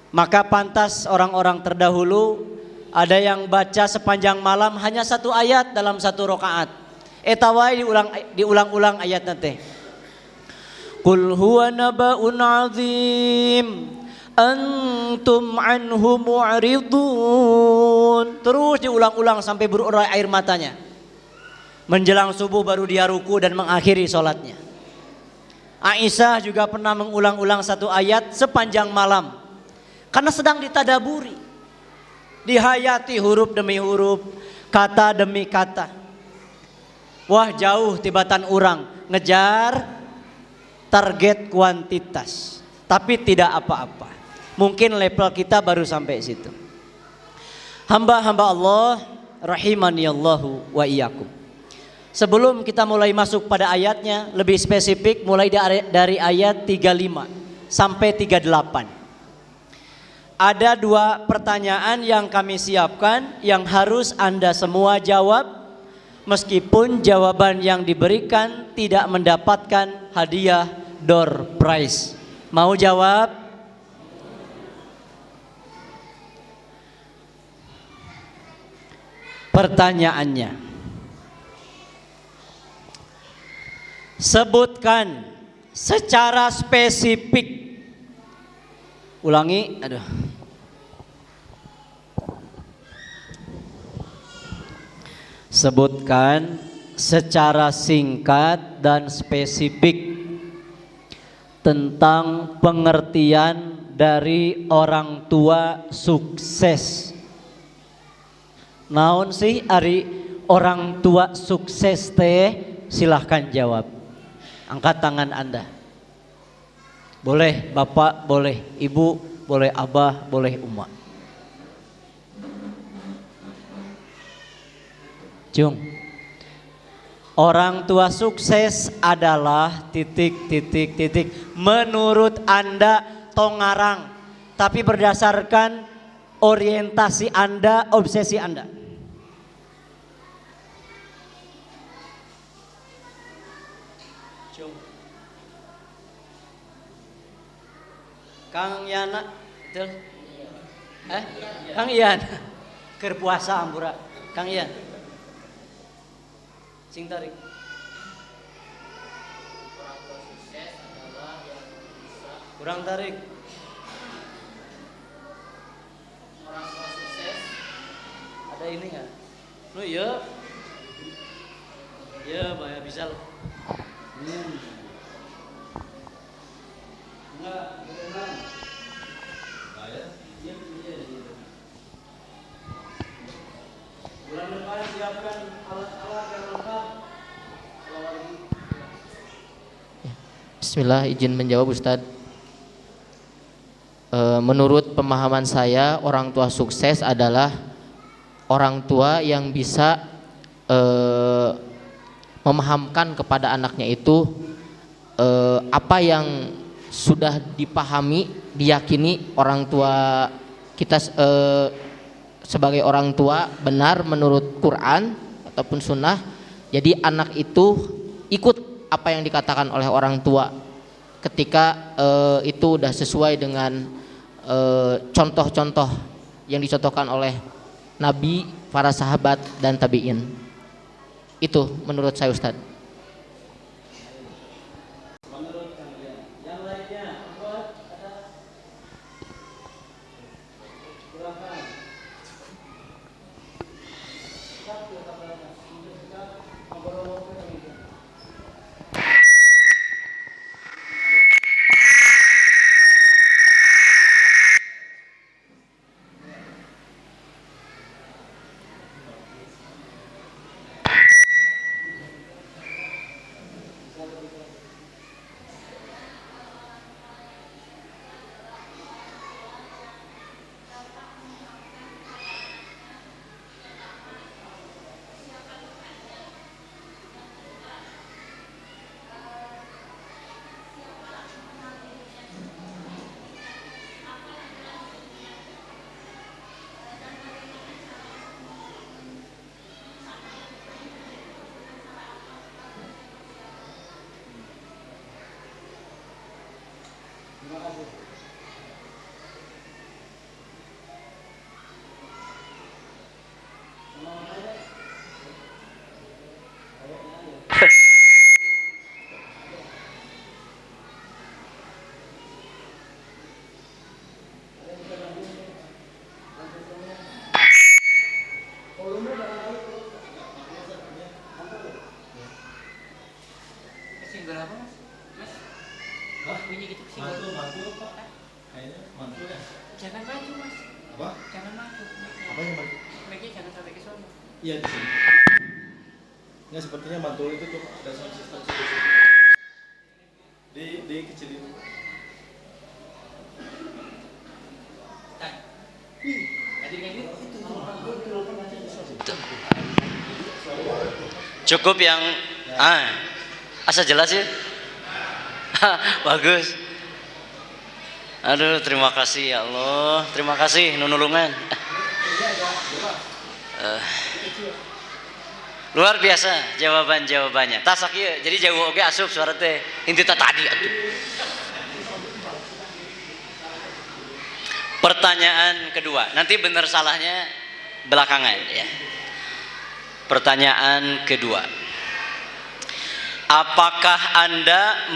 Maka pantas orang-orang terdahulu ada yang baca sepanjang malam hanya satu ayat dalam satu rakaat. Etawai diulang-ulang ayat nanti. Qul huwa naba'un azim antum anhu mu'ridun. Terus diulang-ulang sampai berurai air matanya. Menjelang subuh baru dia ruku dan mengakhiri sholatnya. Aisyah juga pernah mengulang-ulang satu ayat sepanjang malam karena sedang ditadaburi, dihayati huruf demi huruf, kata demi kata. Wah, jauh tibatan orang ngejar target kuantitas, tapi tidak apa-apa. Mungkin level kita baru sampai situ. Hamba-hamba Allah rahimani Allahu wa iyyakum. Sebelum kita mulai masuk pada ayatnya, lebih spesifik mulai dari ayat 35 sampai 38. Ada dua pertanyaan yang kami siapkan yang harus Anda semua jawab, meskipun jawaban yang diberikan tidak mendapatkan hadiah door prize. Mau jawab? Pertanyaannya, sebutkan secara spesifik. Ulangi, Sebutkan secara singkat dan spesifik tentang pengertian dari orang tua sukses. Naon sih ari orang tua sukses teh? Silahkan jawab. Angkat tangan Anda. Boleh bapak, boleh ibu, boleh abah, boleh umma. Cung. Orang tua sukses adalah titik. Menurut Anda tongarang, tapi berdasarkan orientasi Anda, obsesi Anda. Kang Yana, betul? Kang Ian, keur puasa ampura. Kang Ian, sing tarik. Kurang tarik. Orang tua sukses ada ini nggak? Lu ya, bahaya bisa lo. Enggak, beneran. Bahaya. Iya. Bulan depan siapkan alat-alat yang lengkap. Bismillah, izin menjawab Ustadz. Menurut pemahaman saya, orang tua sukses adalah orang tua yang bisa memahamkan kepada anaknya itu apa yang sudah dipahami, diyakini orang tua kita sebagai orang tua benar menurut Quran ataupun Sunnah. Jadi anak itu ikut apa yang dikatakan oleh orang tua ketika itu udah sesuai dengan contoh-contoh yang dicontohkan oleh Nabi, para sahabat dan tabi'in. Itu menurut saya Ustadz. Jangan maju mas. Apa? Jangan maju. Apa yang maju? Mic-nya jangan sampai ke sana. Iya di sini. Nggak, sepertinya mantul itu tuh ada sound system di kecilin. Cukup yang asa jelas ya. Bagus. Aduh, terima kasih ya Allah, terima kasih nunulungan. Luar biasa jawabannya. Tasak ya, jadi jauh oke asup suara teh. Inti tadi atuh. Pertanyaan kedua, nanti benar salahnya belakangan ya. Pertanyaan kedua, apakah Anda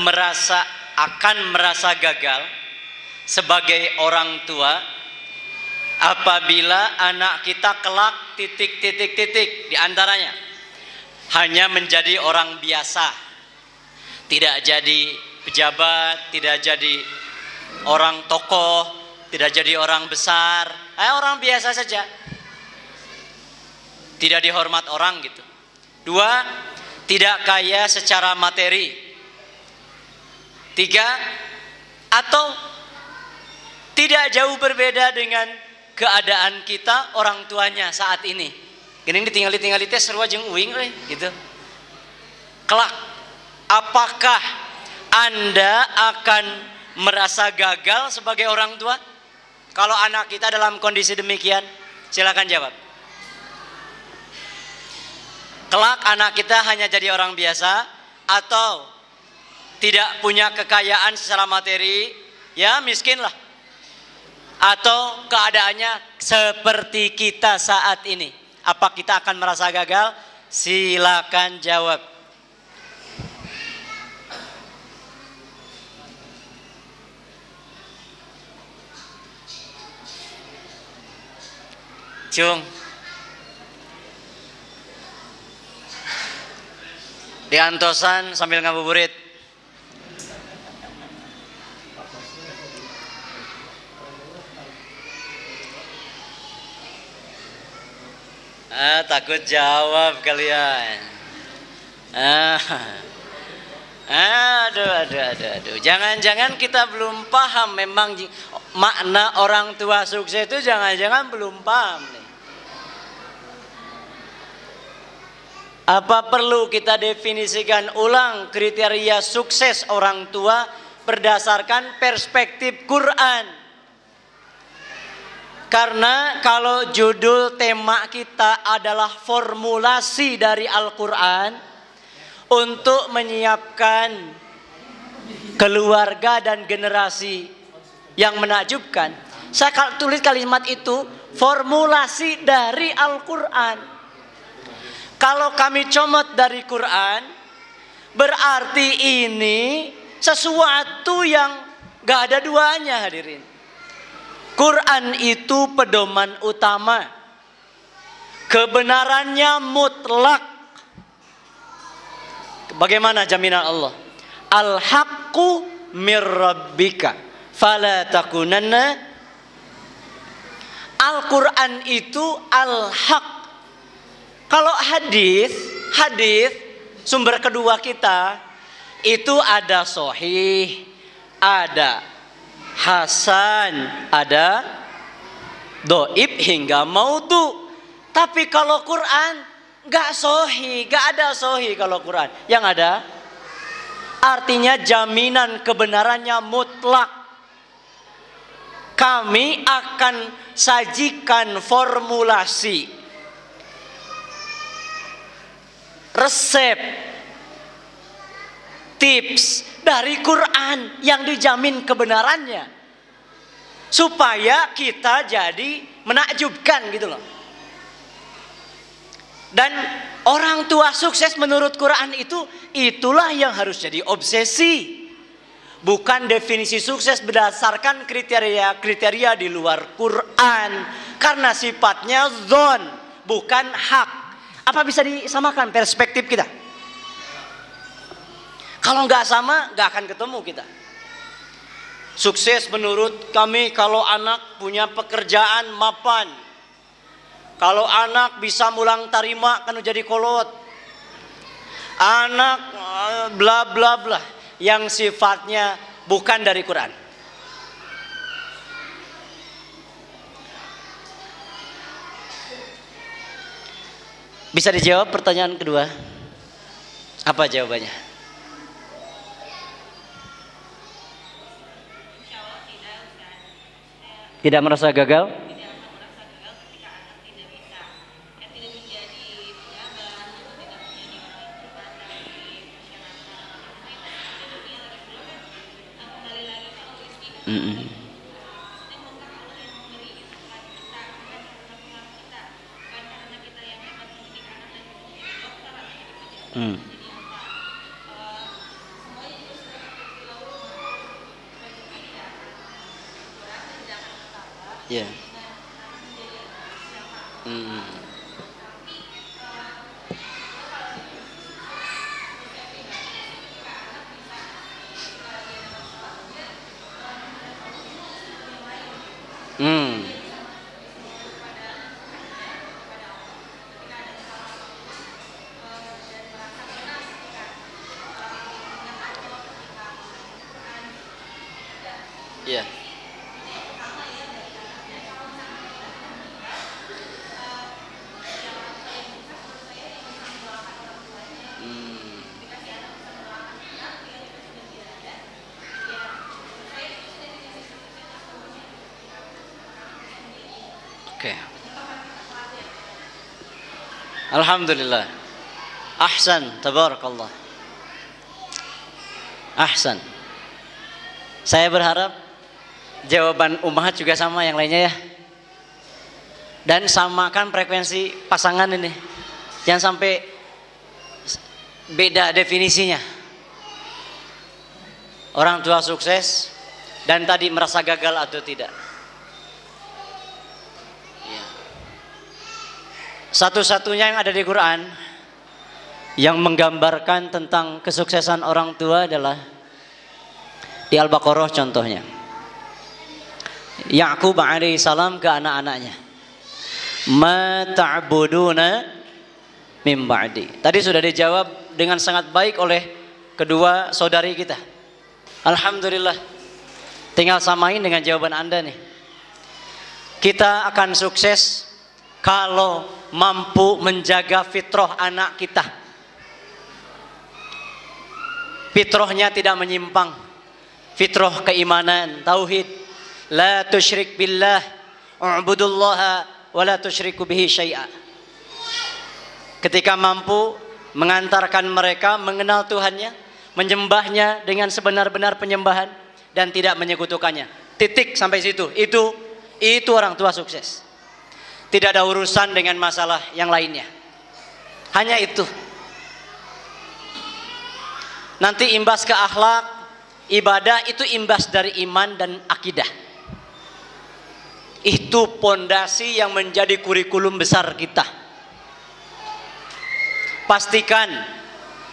akan merasa gagal sebagai orang tua apabila anak kita kelak titik di antaranya hanya menjadi orang biasa, tidak jadi pejabat, tidak jadi orang tokoh, tidak jadi orang besar, orang biasa saja, tidak dihormat orang gitu. Dua, tidak kaya secara materi. Tiga, atau tidak jauh berbeda dengan keadaan kita orang tuanya saat ini. Gini ditinggal teh seru jeung uing gitu. Kelak, apakah Anda akan merasa gagal sebagai orang tua kalau anak kita dalam kondisi demikian? Silakan jawab. Kelak anak kita hanya jadi orang biasa atau tidak punya kekayaan secara materi, ya miskin lah, atau keadaannya seperti kita saat ini? Apa kita akan merasa gagal? Silakan jawab. Cung, diantosan sambil ngabuburit. Takut jawab kalian. Aduh. Jangan-jangan kita belum paham memang makna orang tua sukses itu, jangan-jangan belum paham nih. Apa perlu kita definisikan ulang kriteria sukses orang tua berdasarkan perspektif Quran? Karena kalau judul tema kita adalah formulasi dari Al-Quran untuk menyiapkan keluarga dan generasi yang menakjubkan, saya tulis kalimat itu formulasi dari Al-Quran. Kalau kami comot dari Quran, berarti ini sesuatu yang gak ada duanya, hadirin. Quran itu pedoman utama, kebenarannya mutlak. Bagaimana jaminan Allah? Al-haqqu mir rabbika fala takunanna. Al-Quran itu al-haq. Kalau hadis sumber kedua kita itu ada sahih, ada hasan, ada doib hingga maudhu. Tapi kalau Quran gak sahih, gak ada sahih kalau Quran. Yang ada artinya jaminan kebenarannya mutlak. Kami akan sajikan formulasi, resep, tips dari Quran yang dijamin kebenarannya, supaya kita jadi menakjubkan gitu loh. Dan orang tua sukses menurut Quran itulah yang harus jadi obsesi. Bukan definisi sukses berdasarkan kriteria di luar Quran, karena sifatnya zon, bukan hak. Apa bisa disamakan perspektif kita? Kalau nggak sama, nggak akan ketemu kita. Sukses menurut kami kalau anak punya pekerjaan mapan. Kalau anak bisa mulang tarima kan jadi kolot. Anak bla bla bla yang sifatnya bukan dari Quran. Bisa dijawab pertanyaan kedua? Apa jawabannya? Tidak merasa gagal? Ya. Ya. Oke. Alhamdulillah. Ahsan, tabarakallah. Ahsan. Saya berharap jawaban Ummahat juga sama yang lainnya ya. Dan samakan frekuensi pasangan ini. Jangan sampai beda definisinya. Orang tua sukses dan tadi merasa gagal atau tidak. Satu-satunya yang ada di Quran yang menggambarkan tentang kesuksesan orang tua adalah di Al-Baqarah contohnya. Ya'qub alaihi salam ke anak-anaknya. Ma ta'buduna min ba'di. Tadi sudah dijawab dengan sangat baik oleh kedua saudari kita. Alhamdulillah. Tinggal samain dengan jawaban Anda nih. Kita akan sukses kalau mampu menjaga fitrah anak kita. Fitrahnya tidak menyimpang. Fitrah keimanan, tauhid. La tusyrik billah, u'budullaha wa la tusyriku bihi syai'a. Ketika mampu mengantarkan mereka mengenal Tuhannya, menyembahnya dengan sebenar-benar penyembahan dan tidak menyekutukannya. Titik sampai situ. Itu orang tua sukses. Tidak ada urusan dengan masalah yang lainnya. Hanya itu. Nanti imbas ke akhlak, ibadah itu imbas dari iman dan akidah. Itu pondasi yang menjadi kurikulum besar kita. Pastikan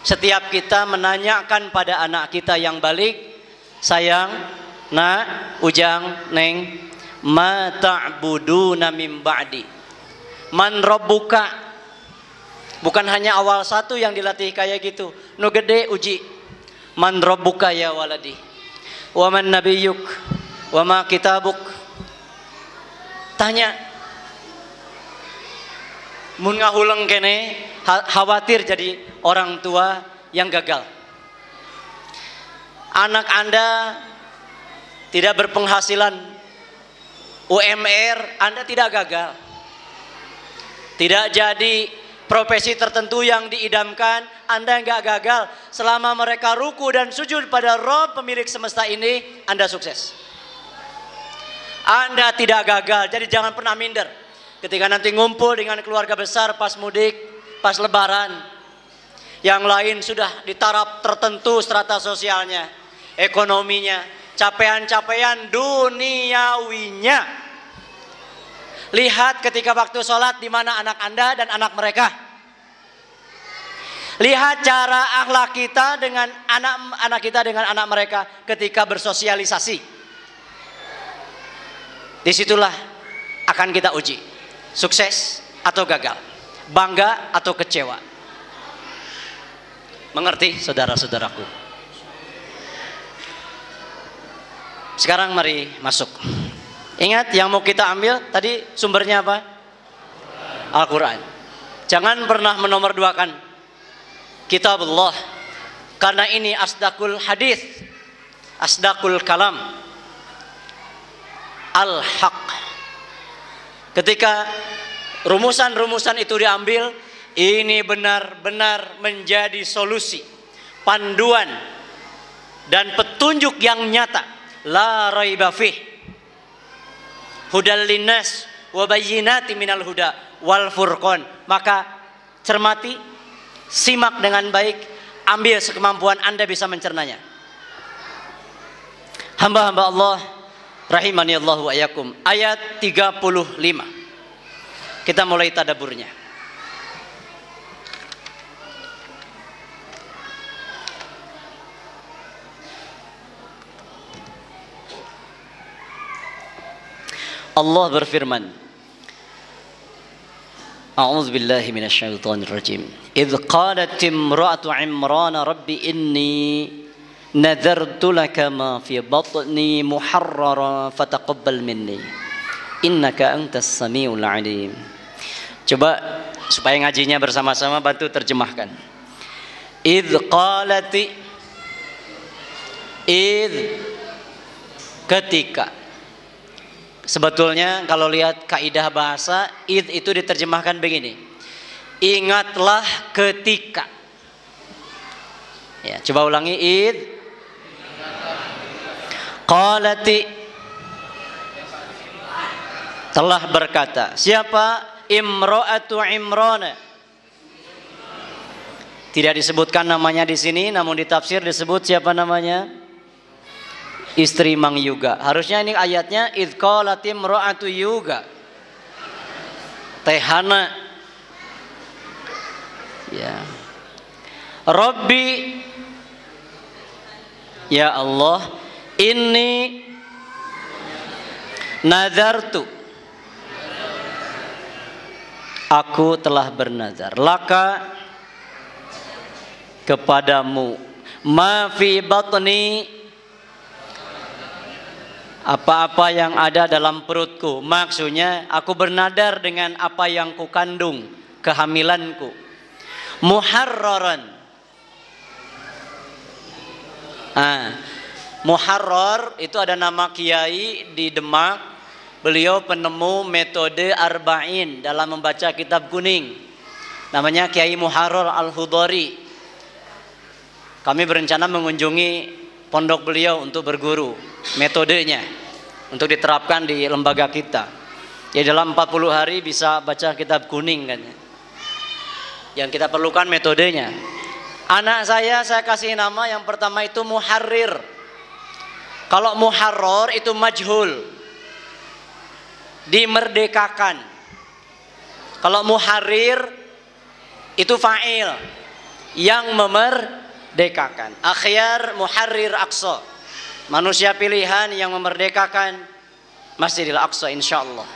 setiap kita menanyakan pada anak kita yang balik, sayang, nak, ujang, neng, ma ta'buduna min ba'di. Man rabbuka. Bukan hanya awal satu yang dilatih kayak gitu. Nu gede uji. Man rabbuka ya waladi. Wa man nabiyyuk. Wa ma kitabuk. Tanya. Mun ngahuleng kene khawatir jadi orang tua yang gagal. Anak Anda tidak berpenghasilan UMR, Anda tidak gagal. Tidak jadi profesi tertentu yang diidamkan, Anda enggak gagal. Selama mereka ruku dan sujud pada Rabb pemilik semesta ini, Anda sukses. Anda tidak gagal, jadi jangan pernah minder. Ketika nanti ngumpul dengan keluarga besar pas mudik, pas lebaran, yang lain sudah di taraf tertentu strata sosialnya, ekonominya, capaian-capaian duniawinya. Lihat ketika waktu sholat di mana anak Anda dan anak mereka. Lihat cara akhlak kita dengan anak-anak kita dengan anak mereka ketika bersosialisasi. Disitulah akan kita uji, sukses atau gagal, bangga atau kecewa. Mengerti saudara-saudaraku? Sekarang mari masuk. Ingat yang mau kita ambil tadi sumbernya apa? Al-Quran. Jangan pernah menomorduakan Kitabullah, karena ini asdaqul hadis, asdaqul kalam, al-haq. Ketika rumusan-rumusan itu diambil, ini benar-benar menjadi solusi, panduan dan petunjuk yang nyata. La raiba fih, hudal linnas wa bayyinati minal huda wal furqan. Maka cermati, simak dengan baik, ambil sekemampuan Anda bisa mencernanya. Hamba-hamba Allah rahimani Allah wa iyyakum. Ayat 35. Kita mulai tadaburnya. Allah berfirman, A'udzu billahi minasyaitonir rajim. Idz qalat imra'atu Imran rabbi inni nadartu laka ma fi batni muharrara fataqabbal minni innaka antas samiul alim. Coba supaya ngajinya bersama-sama bantu terjemahkan. Idz qalati, idz ketika. Sebetulnya kalau lihat kaidah bahasa, id itu diterjemahkan begini. Ingatlah ketika. Ya, coba ulangi, id. Qalati, telah berkata. Siapa? Imra'atu Imran. Tidak disebutkan namanya di sini, namun di tafsir disebut siapa namanya? Istri Mang Yuga. Harusnya ini ayatnya idz qalat imra'atu Yuga. Tehana. Ya. Rabbi, ya Allah, inni nadartu, aku telah bernazar, laka, kepadamu, ma fi batni, apa-apa yang ada dalam perutku. Maksudnya aku bernadar dengan apa yang kukandung, kehamilanku. Muharraran. Muharrar itu ada nama kiai di Demak. Beliau penemu metode arba'in dalam membaca kitab kuning. Namanya Kiai Muharrar Al-Hudhari. Kami berencana mengunjungi pondok beliau untuk berguru metodenya untuk diterapkan di lembaga kita. Ya dalam 40 hari bisa baca kitab kuning kan. Yang kita perlukan metodenya. Anak saya kasih nama yang pertama itu Muharrir. Kalau Muharrar itu majhul, dimerdekakan. Kalau Muharrir itu fa'il, yang memerdekakan. Akhyar Muharrir Aqsa, manusia pilihan yang memerdekakan Masjidil Aqsa insyaallah.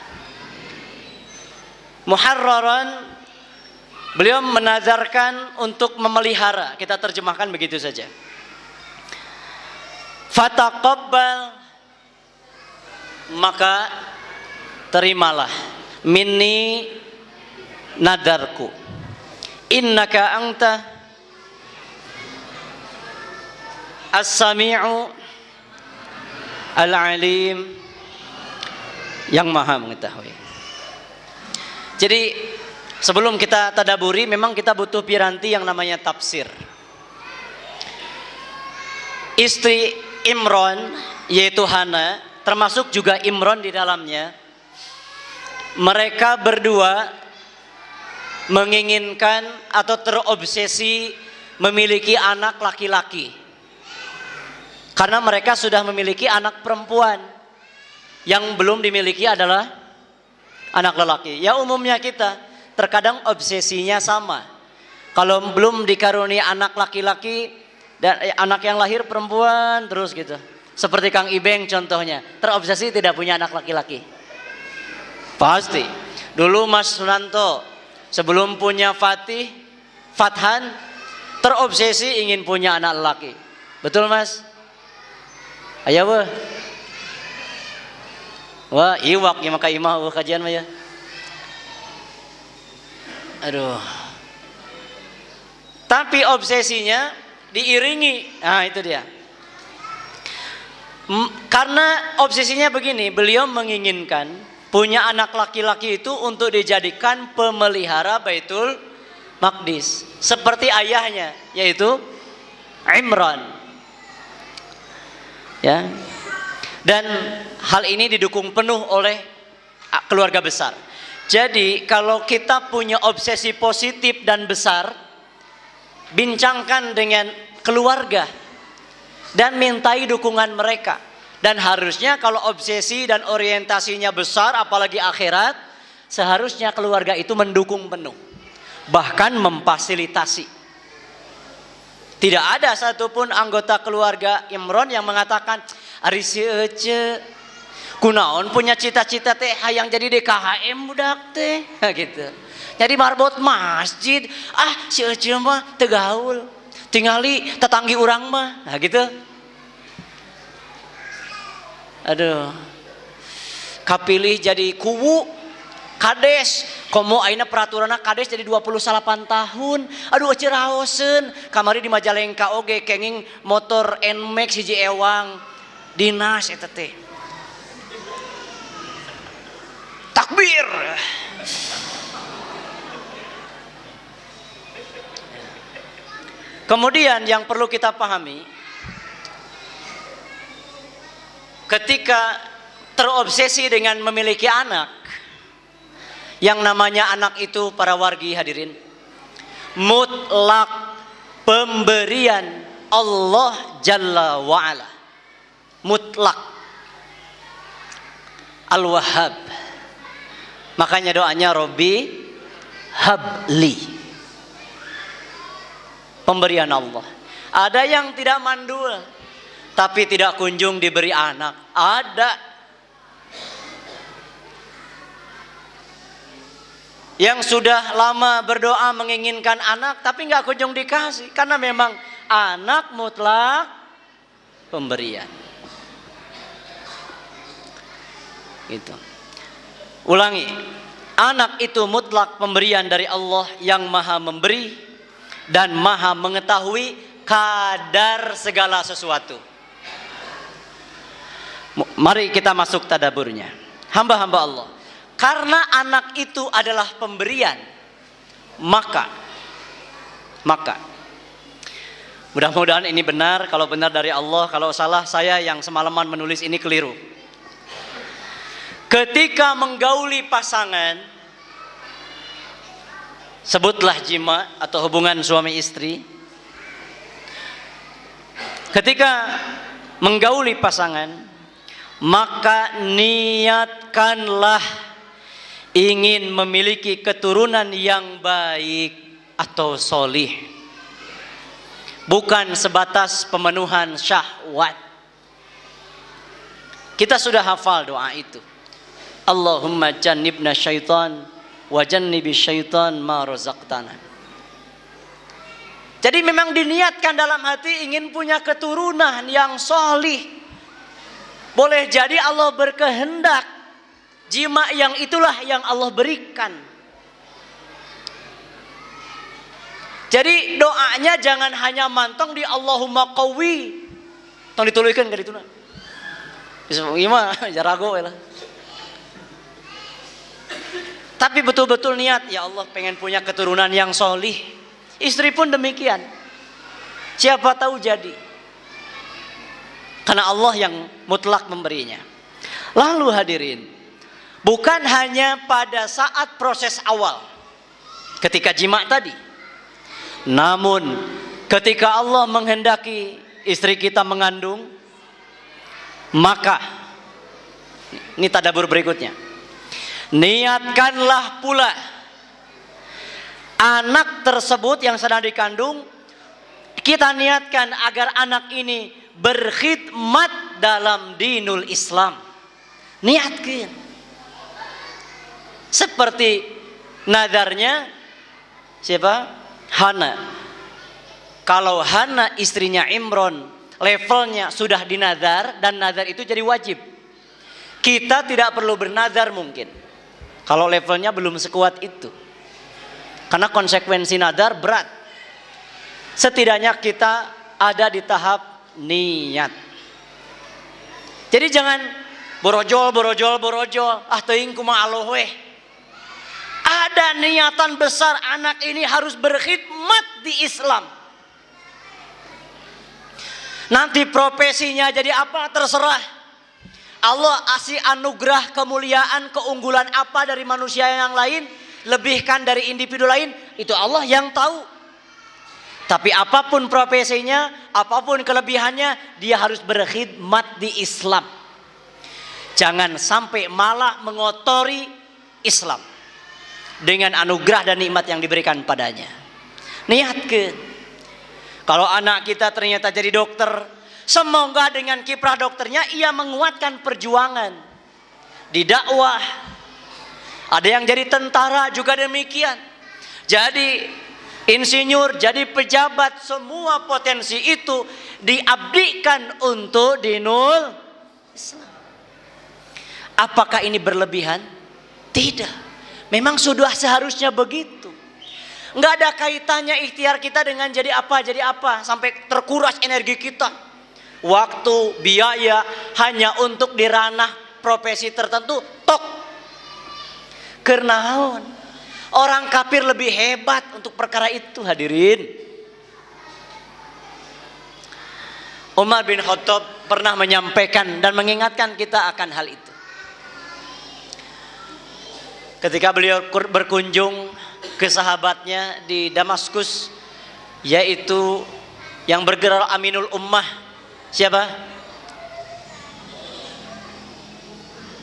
Muharraran, beliau menazarkan untuk memelihara. Kita terjemahkan begitu saja. Fataqabbal, maka terimalah, minni nadarku, innaka anta as-sami'u al-alim, yang maha mengetahui. Jadi sebelum kita tadaburi, memang kita butuh piranti yang namanya tafsir. Istri Imran yaitu Hana, termasuk juga Imran di dalamnya, mereka berdua menginginkan atau terobsesi memiliki anak laki-laki, karena mereka sudah memiliki anak perempuan. Yang belum dimiliki adalah anak lelaki. Ya umumnya kita terkadang obsesinya sama. Kalau belum dikaruniai anak laki-laki dan anak yang lahir perempuan terus gitu. Seperti Kang Ibeng contohnya, terobsesi tidak punya anak laki-laki. Pasti. Dulu Mas Sunanto sebelum punya Fathan terobsesi ingin punya anak laki. Betul Mas? Ayo weh. Wah, iwak ya maka imah kajian mah ya. Aduh. Tapi obsesinya diiringi. Nah, itu dia. Karena obsesinya begini, beliau menginginkan punya anak laki-laki itu untuk dijadikan pemelihara Baitul Maqdis seperti ayahnya, yaitu Imran. Ya. Dan hal ini didukung penuh oleh keluarga besar. Jadi kalau kita punya obsesi positif dan besar, bincangkan dengan keluarga dan mintai dukungan mereka. Dan harusnya kalau obsesi dan orientasinya besar apalagi akhirat, seharusnya keluarga itu mendukung penuh, bahkan memfasilitasi. Tidak ada satupun anggota keluarga Imron yang mengatakan ari sieun ce kunaon punya cita-cita teh hayang jadi DKHM budak teh gitu. Jadi marbot masjid, si Ece mah teu gaul. Tingali tetanggi urang mah. Nah gitu. Aduh. Kapilih jadi kuwu kades. Komo ayeuna peraturanna kades jadi 28 tahun. Aduh Ece raoseun. Kamari di Majalengka oge kenging motor NMAX hiji ewang. Dinas eta teh. Takbir. Kemudian yang perlu kita pahami, ketika terobsesi dengan memiliki anak, yang namanya anak itu para wargi hadirin, mutlak pemberian Allah Jalla wa'ala, mutlak Al-Wahhab. Makanya doanya Robbi habli, pemberian Allah. Ada yang tidak mandul tapi tidak kunjung diberi anak. Ada yang sudah lama berdoa menginginkan anak tapi nggak kunjung dikasih karena memang anak mutlak pemberian. Gitu. Ulangi, anak itu mutlak pemberian dari Allah yang Maha Memberi dan Maha mengetahui kadar segala sesuatu. Mari kita masuk tadaburnya. Hamba-hamba Allah, karena anak itu adalah pemberian, maka mudah-mudahan ini benar. Kalau benar dari Allah, kalau salah saya yang semalaman menulis ini keliru. Ketika menggauli pasangan, sebutlah jima atau hubungan suami istri. Ketika menggauli pasangan, maka niatkanlah ingin memiliki keturunan yang baik atau solih, bukan sebatas pemenuhan syahwat. Kita sudah hafal doa itu. Allahumma jannibna syaitan wa jannibi syaitan ma razaqtana. Jadi memang diniatkan dalam hati ingin punya keturunan yang solih. Boleh jadi Allah berkehendak jima yang itulah yang Allah berikan. Jadi doanya jangan hanya mantong di Allahumma qawwi. Tong dituluykeun ka dituna. Gimana? Jarago we lah. Tapi betul-betul niat, ya Allah pengen punya keturunan yang solih. Istri pun demikian. Siapa tahu jadi. Karena Allah yang mutlak memberinya. Lalu hadirin, bukan hanya pada saat proses awal ketika jima tadi, namun ketika Allah menghendaki istri kita mengandung, maka ini tadabbur berikutnya. Niatkanlah pula anak tersebut yang sedang dikandung, kita niatkan agar anak ini berkhidmat dalam dinul Islam. Niatkan. Seperti nadarnya siapa? Hana. Kalau Hana istrinya Imron, levelnya sudah dinadar dan nadar itu jadi wajib. Kita tidak perlu bernadar mungkin kalau levelnya belum sekuat itu. Karena konsekuensi nadar berat. Setidaknya kita ada di tahap niat. Jadi jangan borojol. Teuing kumaha aloh weh. Ada niatan besar anak ini harus berkhidmat di Islam. Nanti profesinya jadi apa terserah. Allah kasih anugerah, kemuliaan, keunggulan apa dari manusia yang lain, lebihkan dari individu lain, itu Allah yang tahu. Tapi apapun profesinya, apapun kelebihannya, dia harus berkhidmat di Islam. Jangan sampai malah mengotori Islam dengan anugerah dan nikmat yang diberikan padanya. Niatkan. Kalau anak kita ternyata jadi dokter, semoga dengan kiprah dokternya ia menguatkan perjuangan di dakwah. Ada yang jadi tentara juga demikian. Jadi insinyur, jadi pejabat, semua potensi itu diabdikan untuk dinul Islam. Apakah ini berlebihan? Tidak. Memang sudah seharusnya begitu. Enggak ada kaitannya ikhtiar kita dengan jadi apa sampai terkuras energi kita. Waktu, biaya hanya untuk di ranah profesi tertentu, tok. Kernaon? Orang kafir lebih hebat untuk perkara itu, hadirin. Umar bin Khattab pernah menyampaikan dan mengingatkan kita akan hal itu. Ketika beliau berkunjung ke sahabatnya di Damaskus, yaitu yang bergelar Aminul Ummah. Siapa?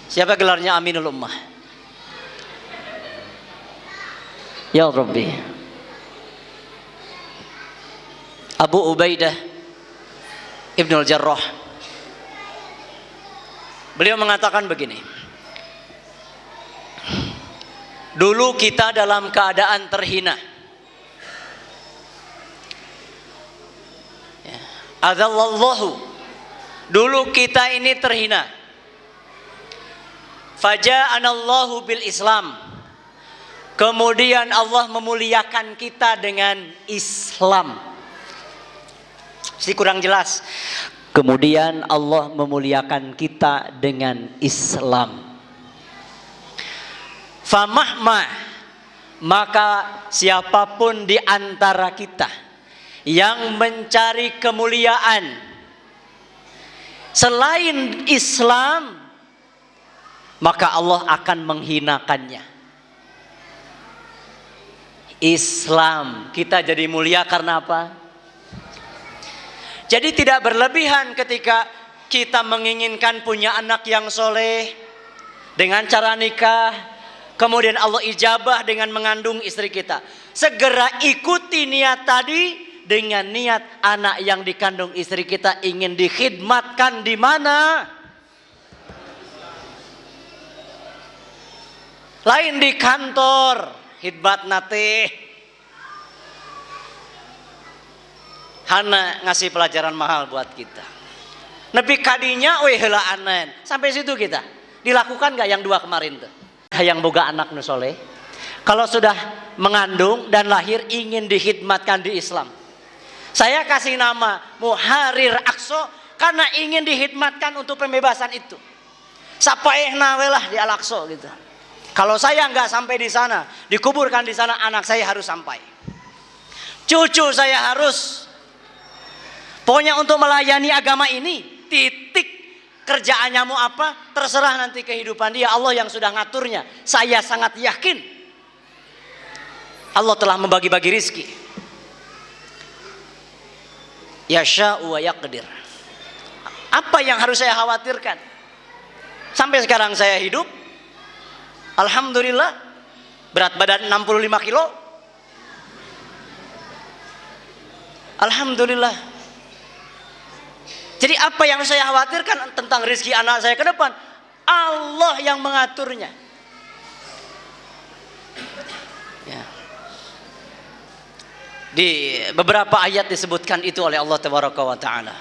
Siapa gelarnya Aminul Ummah? Ya Rabbi. Abu Ubaidah Ibnul Jarrah. Beliau mengatakan begini. Dulu kita dalam keadaan terhina. Adzallallahu. Dulu kita ini terhina. Faja'anallahu bil Islam. Kemudian Allah memuliakan kita dengan Islam. Kurang jelas. Kemudian Allah memuliakan kita dengan Islam. Famahma, maka siapapun di antara kita yang mencari kemuliaan selain Islam, maka Allah akan menghinakannya. Islam, kita jadi mulia karena apa? Jadi tidak berlebihan ketika kita menginginkan punya anak yang soleh dengan cara nikah. Kemudian Allah ijabah dengan mengandung istri kita. Segera ikuti niat tadi dengan niat anak yang dikandung istri kita ingin dikhidmatkan di mana? Lain di kantor, khidmat nate. Hana ngasih pelajaran mahal buat kita. Nepi kadinya weh heula anen. Sampai situ kita. Dilakukan enggak yang 2 kemarin tuh? Yang boga anak nu soleh, kalau sudah mengandung dan lahir ingin dikhidmatkan di Islam, saya kasih nama Muharir Aqsa karena ingin dikhidmatkan untuk pembebasan itu. Sapaehna we lah di Al-Aqsa gitu. Kalau saya nggak sampai di sana, dikuburkan di sana, anak saya harus sampai. Cucu saya harus. Pokoknya untuk melayani agama ini, titik. Kerjaannya mau apa? Terserah nanti kehidupan dia. Allah yang sudah ngaturnya. Saya sangat yakin Allah telah membagi-bagi rizki. Yasha'u wa yaqdir. Apa yang harus saya khawatirkan? Sampai sekarang saya hidup, alhamdulillah, berat badan 65 kilo, Alhamdulillah. Jadi apa yang saya khawatirkan tentang rezeki anak saya ke depan, Allah yang mengaturnya. Ya. Di beberapa ayat disebutkan itu oleh Allah Tabaraka wa Ta'ala.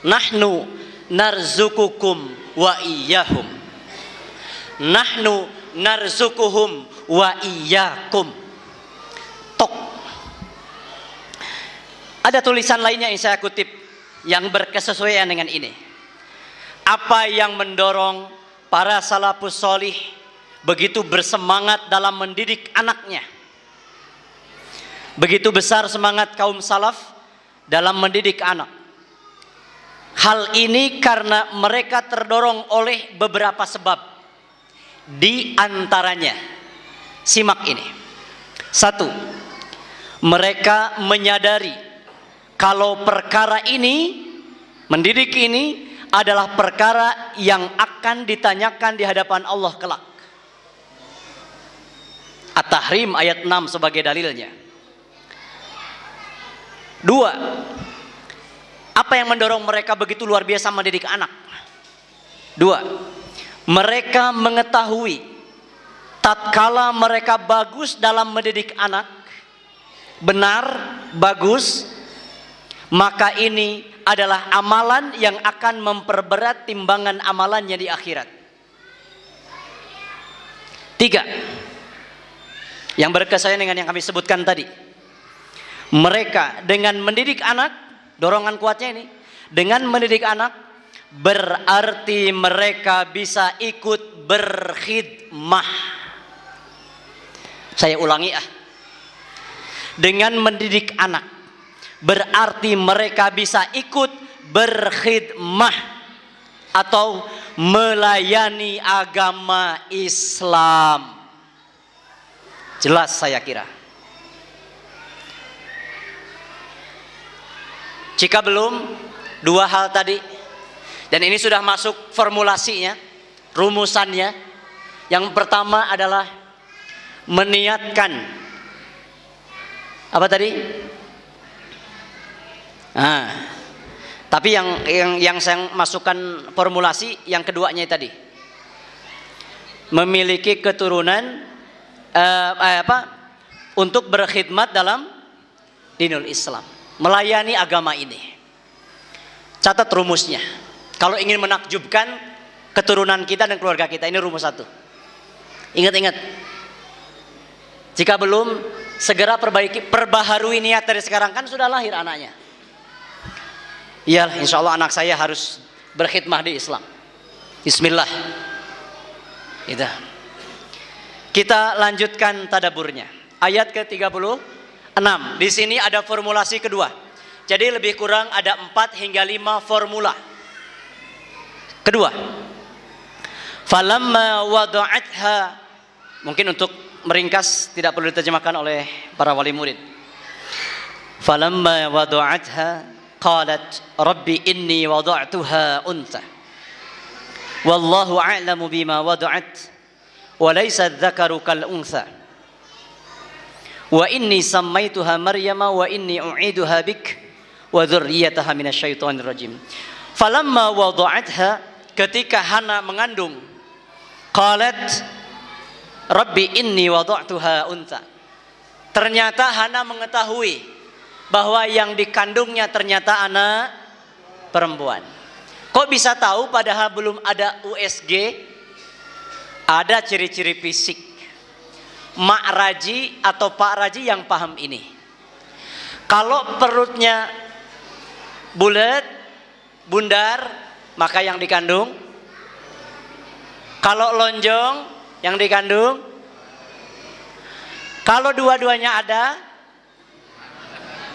Nahnu narzukukum wa iyyahum. Nahnu narzukuhum wa iyyakum. Tok. Ada tulisan lainnya yang saya kutip yang berkesesuaian dengan ini. Apa yang mendorong para salafus solih begitu bersemangat dalam mendidik anaknya? Begitu besar semangat kaum salaf dalam mendidik anak. Hal ini karena mereka terdorong oleh beberapa sebab. Di antaranya, simak ini. 1. Mereka menyadari kalau perkara ini, mendidik ini adalah perkara yang akan ditanyakan di hadapan Allah kelak. At-Tahrim ayat 6 sebagai dalilnya. 2. Apa yang mendorong mereka begitu luar biasa mendidik anak? 2. Mereka mengetahui tatkala mereka bagus dalam mendidik anak, benar, bagus, maka ini adalah amalan yang akan memperberat timbangan amalannya di akhirat. 3. Yang berkesamaan dengan yang kami sebutkan tadi. Mereka dengan mendidik anak, dorongan kuatnya ini, dengan mendidik anak berarti mereka bisa ikut berkhidmah. Saya ulangi Dengan mendidik anak berarti mereka bisa ikut berkhidmah atau melayani agama Islam. Jelas saya kira. Jika belum, 2 hal tadi, dan ini sudah masuk formulasinya, rumusannya. Yang pertama adalah meniatkan apa tadi? Tapi yang saya masukkan formulasi yang keduanya tadi, memiliki keturunan untuk berkhidmat dalam dinul Islam, melayani agama ini. Catat rumusnya. Kalau ingin menakjubkan keturunan kita dan keluarga kita, ini rumus 1. Ingat-ingat. Jika belum, segera perbaharui niat dari sekarang, kan sudah lahir anaknya. Iyalah, insya Allah anak saya harus berkhidmah di Islam. Bismillah. Itu. Kita lanjutkan tadaburnya. Ayat ke-36. Di sini ada formulasi kedua. Jadi lebih kurang ada 4 hingga 5 formula. Kedua, falamma wada'atha, mungkin untuk meringkas tidak perlu diterjemahkan oleh para wali murid. Falamma wada'atha qalat rabbi inni wada'tuha unta wallahu a'lamu bima wada'at wa laysa adh-dhakaru kal untha wa inni sammaituha maryama wa inni u'iduha bik wa dzurriyyataha minasyaitonir rajim. Falamma wada'atha, ketika Hana mengandung, qalat rabbi inni wada'tuha unta. Ternyata Hana mengetahui bahwa yang dikandungnya ternyata anak perempuan. Kok bisa tahu padahal belum ada USG? Ada ciri-ciri fisik. Mak Raji atau Pak Raji yang paham ini. Kalau perutnya bulat, bundar, maka yang dikandung. Kalau lonjong, yang dikandung. Kalau dua-duanya ada,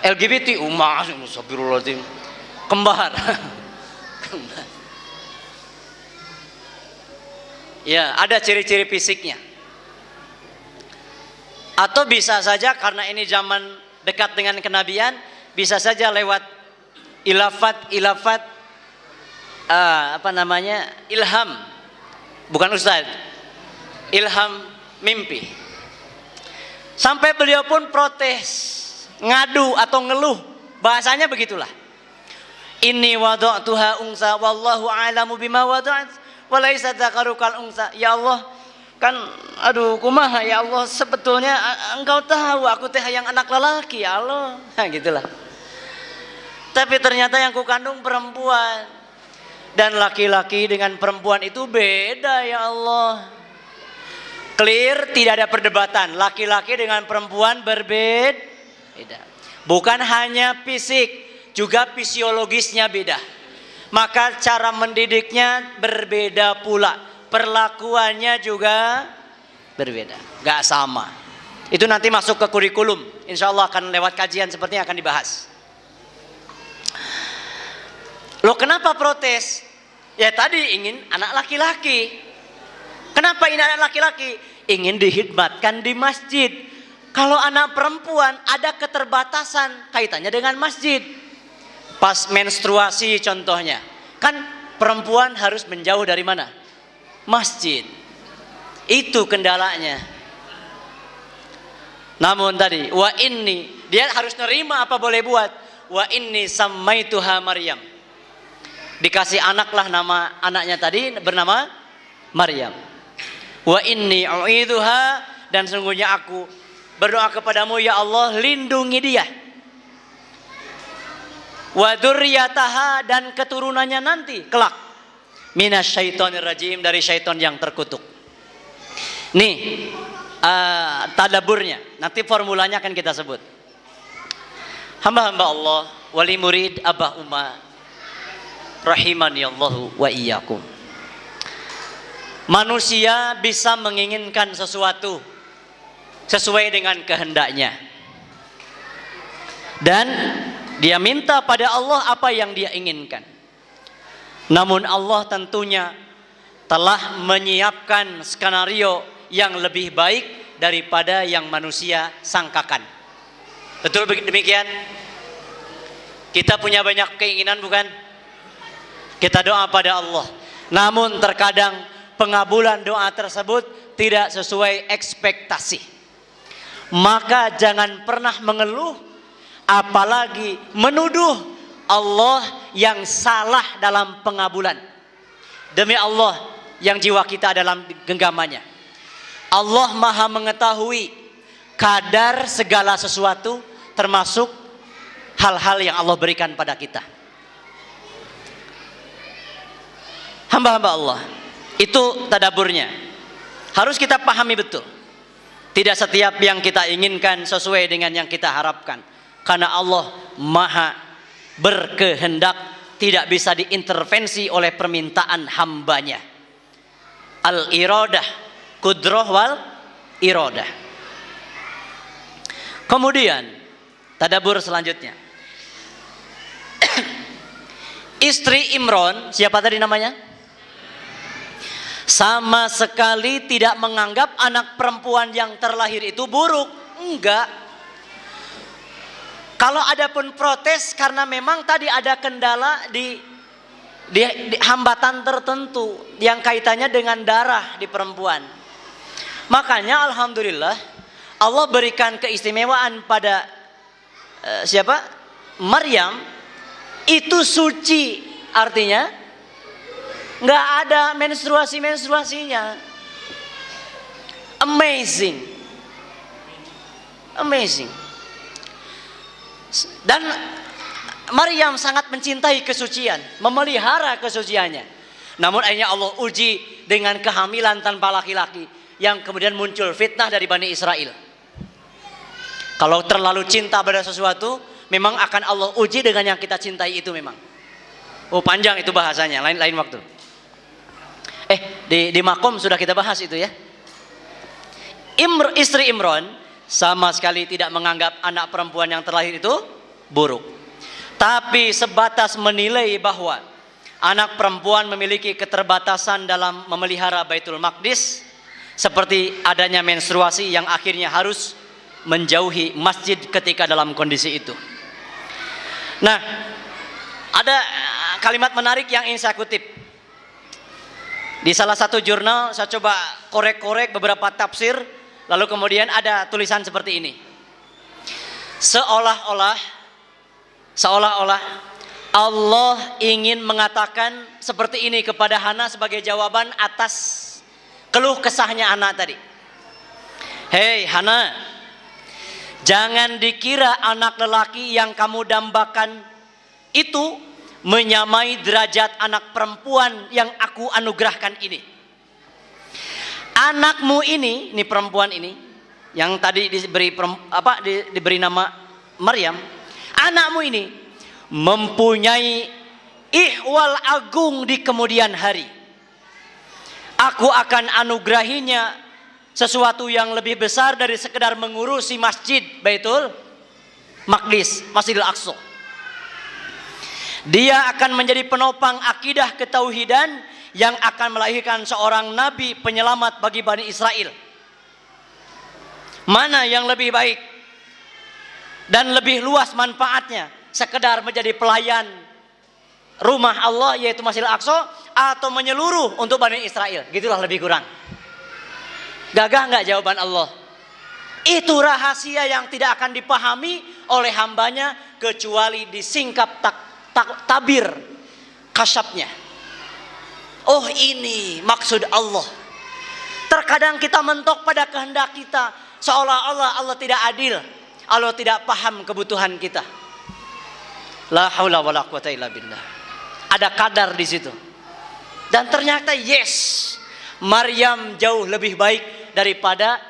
LGBT, astagfirullahaladzim, kembar. Ya, ada ciri-ciri fisiknya. Atau bisa saja karena ini zaman dekat dengan kenabian, bisa saja lewat ilafat ilham, bukan ustaz, ilham mimpi. Sampai beliau pun protes, ngadu atau ngeluh, bahasanya begitulah. Inni wada'tuha unsa wallahu a'lamu bima wada'at wa laisa dzakaru kal unsa. Ya Allah, kan aduh kumaha ya Allah, sebetulnya engkau tahu aku teh yang anak lelaki ya Allah. Nah, gitulah. Tapi ternyata yang kukandung perempuan. Dan laki-laki dengan perempuan itu beda ya Allah. Clear, tidak ada perdebatan. Laki-laki dengan perempuan berbeda. Bukan hanya fisik, juga fisiologisnya beda. Maka cara mendidiknya berbeda pula. Perlakuannya juga berbeda, gak sama. Itu nanti masuk ke kurikulum. Insya Allah akan lewat kajian sepertinya akan dibahas. Loh kenapa protes? Ya tadi ingin anak laki-laki. Kenapa ini anak laki-laki? Ingin dihidmatkan di masjid. Kalau anak perempuan ada keterbatasan kaitannya dengan masjid. Pas menstruasi contohnya, kan perempuan harus menjauh dari mana? Masjid. Itu kendalanya. Namun tadi wa inni, dia harus nerima apa boleh buat. Wa inni sammaituha Maryam. Dikasih anaklah nama anaknya tadi bernama Maryam. Wa inni u'idzuha, dan sungguhnya aku berdoa kepadamu ya Allah, lindungi dia. Wa dzurriyyataha, dan keturunannya nanti kelak minasyaitonir rajim, dari syaiton yang terkutuk. Nih tadaburnya, nanti formulanya akan kita sebut. Hamba-hamba Allah, wali murid Abah Uma, rahimani Allahu wa iyyakum. Manusia bisa menginginkan sesuatu sesuai dengan kehendaknya, dan dia minta pada Allah apa yang dia inginkan. Namun Allah tentunya telah menyiapkan skenario yang lebih baik daripada yang manusia sangkakan. Betul demikian? Kita punya banyak keinginan bukan? Kita doa pada Allah. Namun terkadang pengabulan doa tersebut tidak sesuai ekspektasi. Maka jangan pernah mengeluh, apalagi menuduh Allah yang salah dalam pengabulan. Demi Allah yang jiwa kita dalam genggamannya. Allah Maha mengetahui kadar segala sesuatu, termasuk hal-hal yang Allah berikan pada kita. Hamba-hamba Allah, itu tadaburnya. Harus kita pahami betul. Tidak setiap yang kita inginkan sesuai dengan yang kita harapkan. Karena Allah Maha berkehendak, tidak bisa diintervensi oleh permintaan hambanya. Al-iradah, kudrah wal iradah. Kemudian tadabur selanjutnya. Istri Imron, siapa tadi namanya? Sama sekali tidak menganggap anak perempuan yang terlahir itu buruk. Enggak. Kalau ada pun protes karena memang tadi ada kendala di hambatan tertentu yang kaitannya dengan darah di perempuan. Makanya alhamdulillah Allah berikan keistimewaan pada siapa? Maryam. Itu suci, artinya nggak ada menstruasinya. Amazing. Dan Maryam sangat mencintai kesucian, memelihara kesuciannya. Namun akhirnya Allah uji dengan kehamilan tanpa laki-laki, yang kemudian muncul fitnah dari Bani Israel. Kalau terlalu cinta pada sesuatu, memang akan Allah uji dengan yang kita cintai itu memang. Oh panjang itu bahasanya, lain waktu. Di makom sudah kita bahas itu ya. Istri Imron sama sekali tidak menganggap anak perempuan yang terlahir itu buruk. Tapi sebatas menilai bahwa anak perempuan memiliki keterbatasan dalam memelihara Baitul Maqdis, seperti adanya menstruasi yang akhirnya harus menjauhi masjid ketika dalam kondisi itu. Nah, ada kalimat menarik yang ingin saya kutip. Di salah satu jurnal saya coba korek-korek beberapa tafsir, lalu kemudian ada tulisan seperti ini. Seolah-olah Allah ingin mengatakan seperti ini kepada Hana sebagai jawaban atas keluh kesahnya anak tadi. Hei Hana, jangan dikira anak lelaki yang kamu dambakan itu menyamai derajat anak perempuan yang aku anugerahkan ini. Anakmu ini perempuan ini yang tadi diberi nama Maryam, anakmu ini mempunyai ihwal agung di kemudian hari. Aku akan anugerahinya sesuatu yang lebih besar dari sekedar mengurusi masjid Baitul Maqdis, Masjidil Aqsa. Dia akan menjadi penopang akidah ketauhidan yang akan melahirkan seorang nabi penyelamat bagi Bani Israel. Mana yang lebih baik dan lebih luas manfaatnya? Sekedar menjadi pelayan rumah Allah yaitu Masjidil Aqsa, atau menyeluruh untuk Bani Israel? Gitulah lebih kurang. Gagah nggak jawaban Allah? Itu rahasia yang tidak akan dipahami oleh hambanya kecuali disingkap tabir kasyafnya. Oh, ini maksud Allah. Terkadang kita mentok pada kehendak kita, seolah-olah Allah tidak adil, Allah tidak paham kebutuhan kita. La haula wala quwata illa billah. Ada kadar di situ. Dan ternyata yes, Maryam jauh lebih baik daripada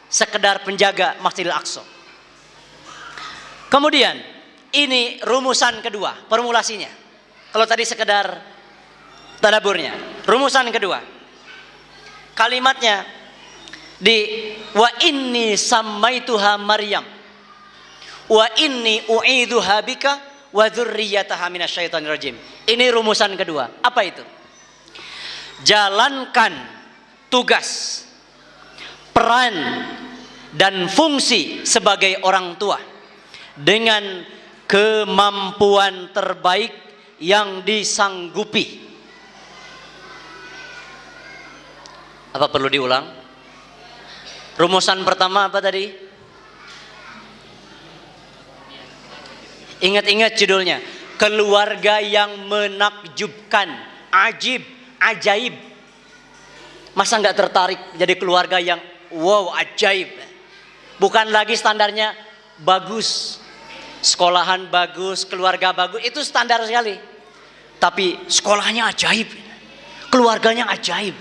sekedar penjaga Masjidil Aqsa. Kemudian ini rumusan kedua, formulasinya. Kalau tadi sekedar tadaburnya, rumusan kedua. Kalimatnya di wa inni sammaituha Maryam wa inni u'iduha bika wa dzurriyyataha minasyaitonir rajim. Ini rumusan kedua. Apa itu? Jalankan tugas, peran dan fungsi sebagai orang tua dengan kemampuan terbaik yang disanggupi. Apa perlu diulang? Rumusan pertama apa tadi? Ingat-ingat judulnya, keluarga yang menakjubkan, ajib, ajaib. Masa nggak tertarik jadi keluarga yang wow, ajaib? Bukan lagi standarnya bagus, sekolahan bagus, keluarga bagus, itu standar sekali. Tapi sekolahnya ajaib, keluarganya ajaib.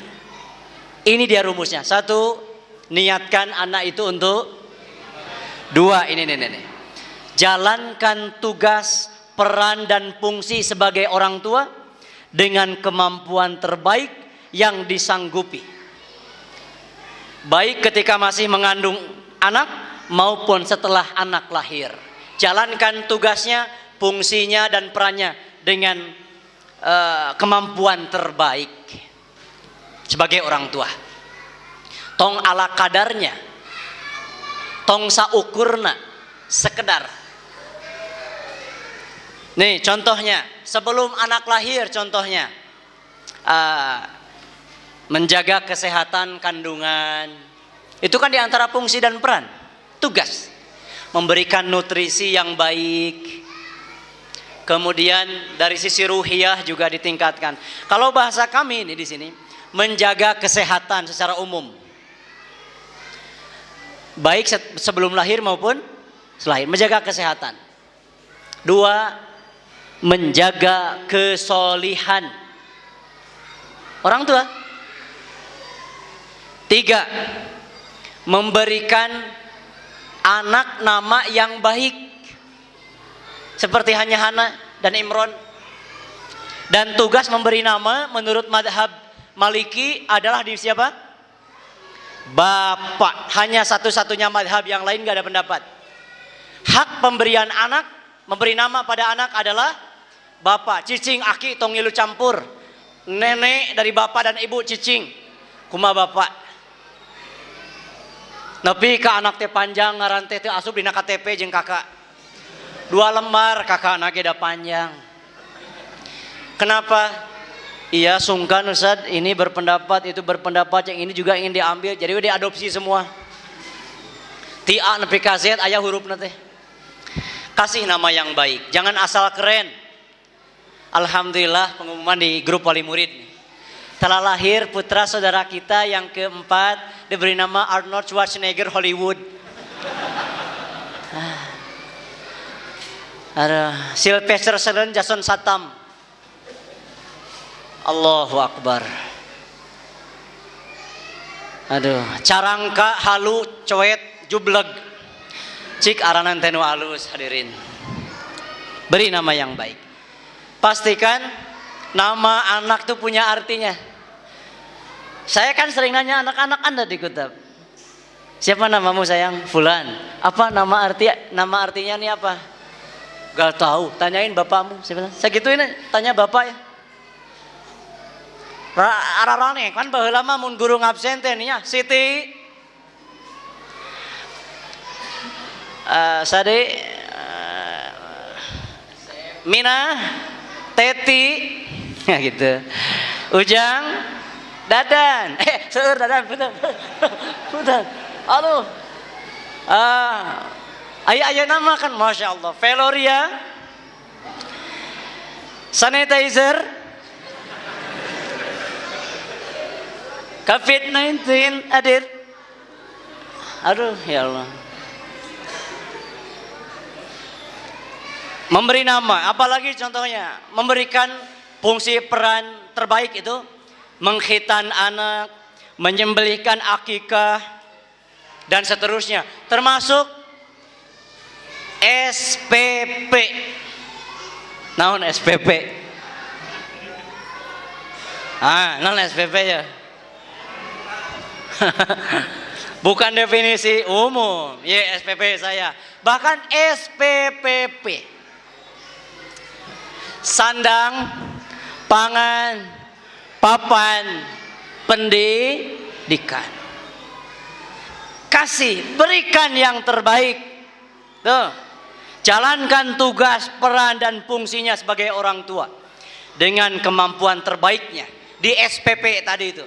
Ini dia rumusnya. Satu, niatkan anak itu untuk. Dua, ini. Jalankan tugas, peran dan fungsi sebagai orang tua dengan kemampuan terbaik yang disanggupi. Baik ketika masih mengandung anak maupun setelah anak lahir. Jalankan tugasnya, fungsinya dan perannya dengan kemampuan terbaik sebagai orang tua. Tong ala kadarnya, tong saukurna, sekedar. Nih contohnya, sebelum anak lahir contohnya, menjaga kesehatan kandungan. Itu kan diantara fungsi dan peran, tugas. Memberikan nutrisi yang baik. Kemudian dari sisi ruhiyah juga ditingkatkan. Kalau bahasa kami ini di sini, menjaga kesehatan secara umum. Baik sebelum lahir maupun setelah lahir, menjaga kesehatan. Dua, menjaga kesolihan orang tua. Tiga, memberikan anak nama yang baik seperti Hana dan Imron. Dan tugas memberi nama menurut madhab Maliki adalah di siapa? Bapak. Hanya satu-satunya madhab, yang lain gak ada pendapat. Hak pemberian anak, memberi nama pada anak adalah bapak. Cicing aki tongilu campur, nenek dari bapak dan ibu cicing kuma bapak. Nepi ka anak teh panjang ngaran teh asup dina KTP jeung kakak. 2 lembar kakak anaknya da panjang. Kenapa? Iya sungkan Ustaz, ini berpendapat, itu berpendapat, yang ini juga ingin diambil, jadi diadopsi semua. Ti A nepi ka Z aya hurufna teh. kasih nama yang baik, jangan asal keren. Alhamdulillah pengumuman di grup wali murid, telah lahir putra saudara kita yang keempat, diberi nama Arnold Schwarzenegger Hollywood. Ada Sylvester Stallone Jason Statham. Allahu Akbar. Aduh, carangka halu coet jubleg. Cik aranan tenu alus hadirin. Beri nama yang baik. Pastikan nama anak tuh punya artinya. Saya kan sering nanya anak-anak Anda di Kutab. Siapa namamu sayang? Fulan. Apa nama artinya nih apa? Gak tahu. Tanyain bapakmu. Saya gituin, tanya bapak ya. Ararane kan baheula mah mun guru ngabsen teh nya Siti Sade Mina Teti ya gitu. Ujang Dadan seueur Dadan punten aduh aya nama kan Masya Allah. Veloria sanitizer COVID-19 hadir. Aduh ya Allah. Memberi nama, apalagi contohnya memberikan fungsi peran terbaik itu mengkhitan anak, menyembelihkan akikah dan seterusnya, termasuk SPP. Naon SPP? Non SPP ya. Bukan definisi umum, ya SPP saya. Bahkan SPPP. Sandang, pangan, papan, pendidikan. Kasih, berikan yang terbaik. Tuh. Jalankan tugas, peran dan fungsinya sebagai orang tua dengan kemampuan terbaiknya di SPP tadi itu.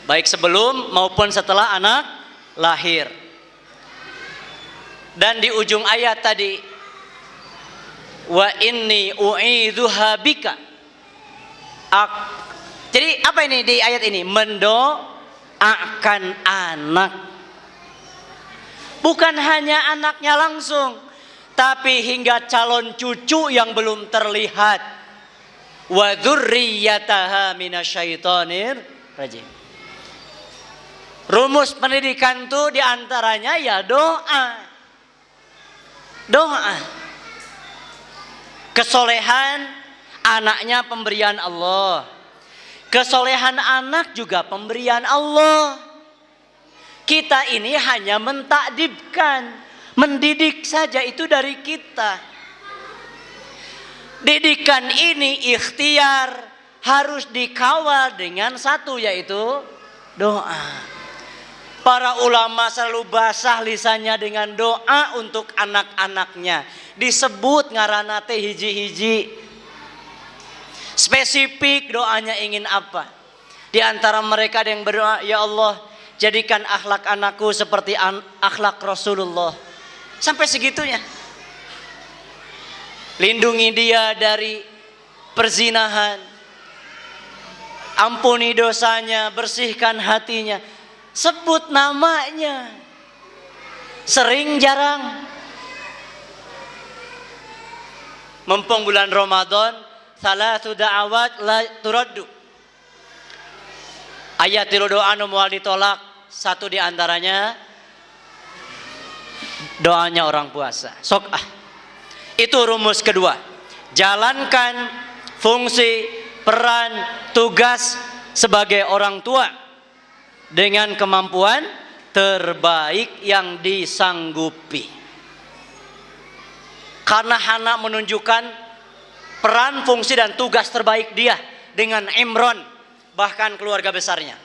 Baik sebelum maupun setelah anak lahir. Dan di ujung ayat tadi, wa inni u'idzuha bika. Jadi apa ini di ayat ini? Mendoakan anak. Bukan hanya anaknya langsung, tapi hingga calon cucu yang belum terlihat. Wa dzurriyyataha minasyaitonir rajim. Rumus pendidikan itu diantaranya ya doa. Doa. Kesolehan anaknya pemberian Allah. Kesolehan anak juga pemberian Allah. Kita ini hanya mentakdibkan, mendidik saja itu dari kita. Didikan ini ikhtiar, harus dikawal dengan satu yaitu doa. Para ulama selalu basah lisannya dengan doa untuk anak-anaknya. Disebut ngaranna teh hiji-hiji. Spesifik doanya ingin apa? Di antara mereka ada yang berdoa, ya Allah, jadikan akhlak anakku seperti akhlak Rasulullah. Sampai segitunya. Lindungi dia dari perzinahan. Ampuni dosanya, bersihkan hatinya. Sebut namanya. Sering jarang. Mumpung bulan Ramadan, salatu da'awat la turaddu. Ayat doa nu moal ditolak, satu di antaranya doanya orang puasa. Sok Itu rumus kedua. Jalankan fungsi, peran, tugas sebagai orang tua dengan kemampuan terbaik yang disanggupi. Karena Hana menunjukkan peran, fungsi dan tugas terbaik dia dengan Imron, bahkan keluarga besarnya.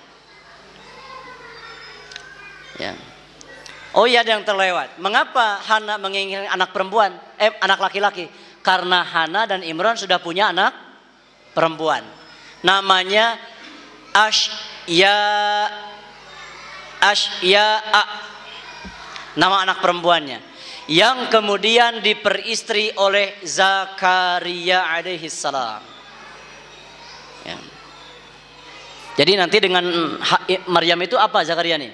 Ya. Oh iya, ada yang terlewat. Mengapa Hana menginginkan anak perempuan? Anak laki-laki? Karena Hana dan Imron sudah punya anak perempuan. Namanya Ashya'a. Nama anak perempuannya. yang kemudian diperistri oleh Zakaria alaihissalam. Ya. Jadi nanti dengan Maryam itu apa Zakaria nih?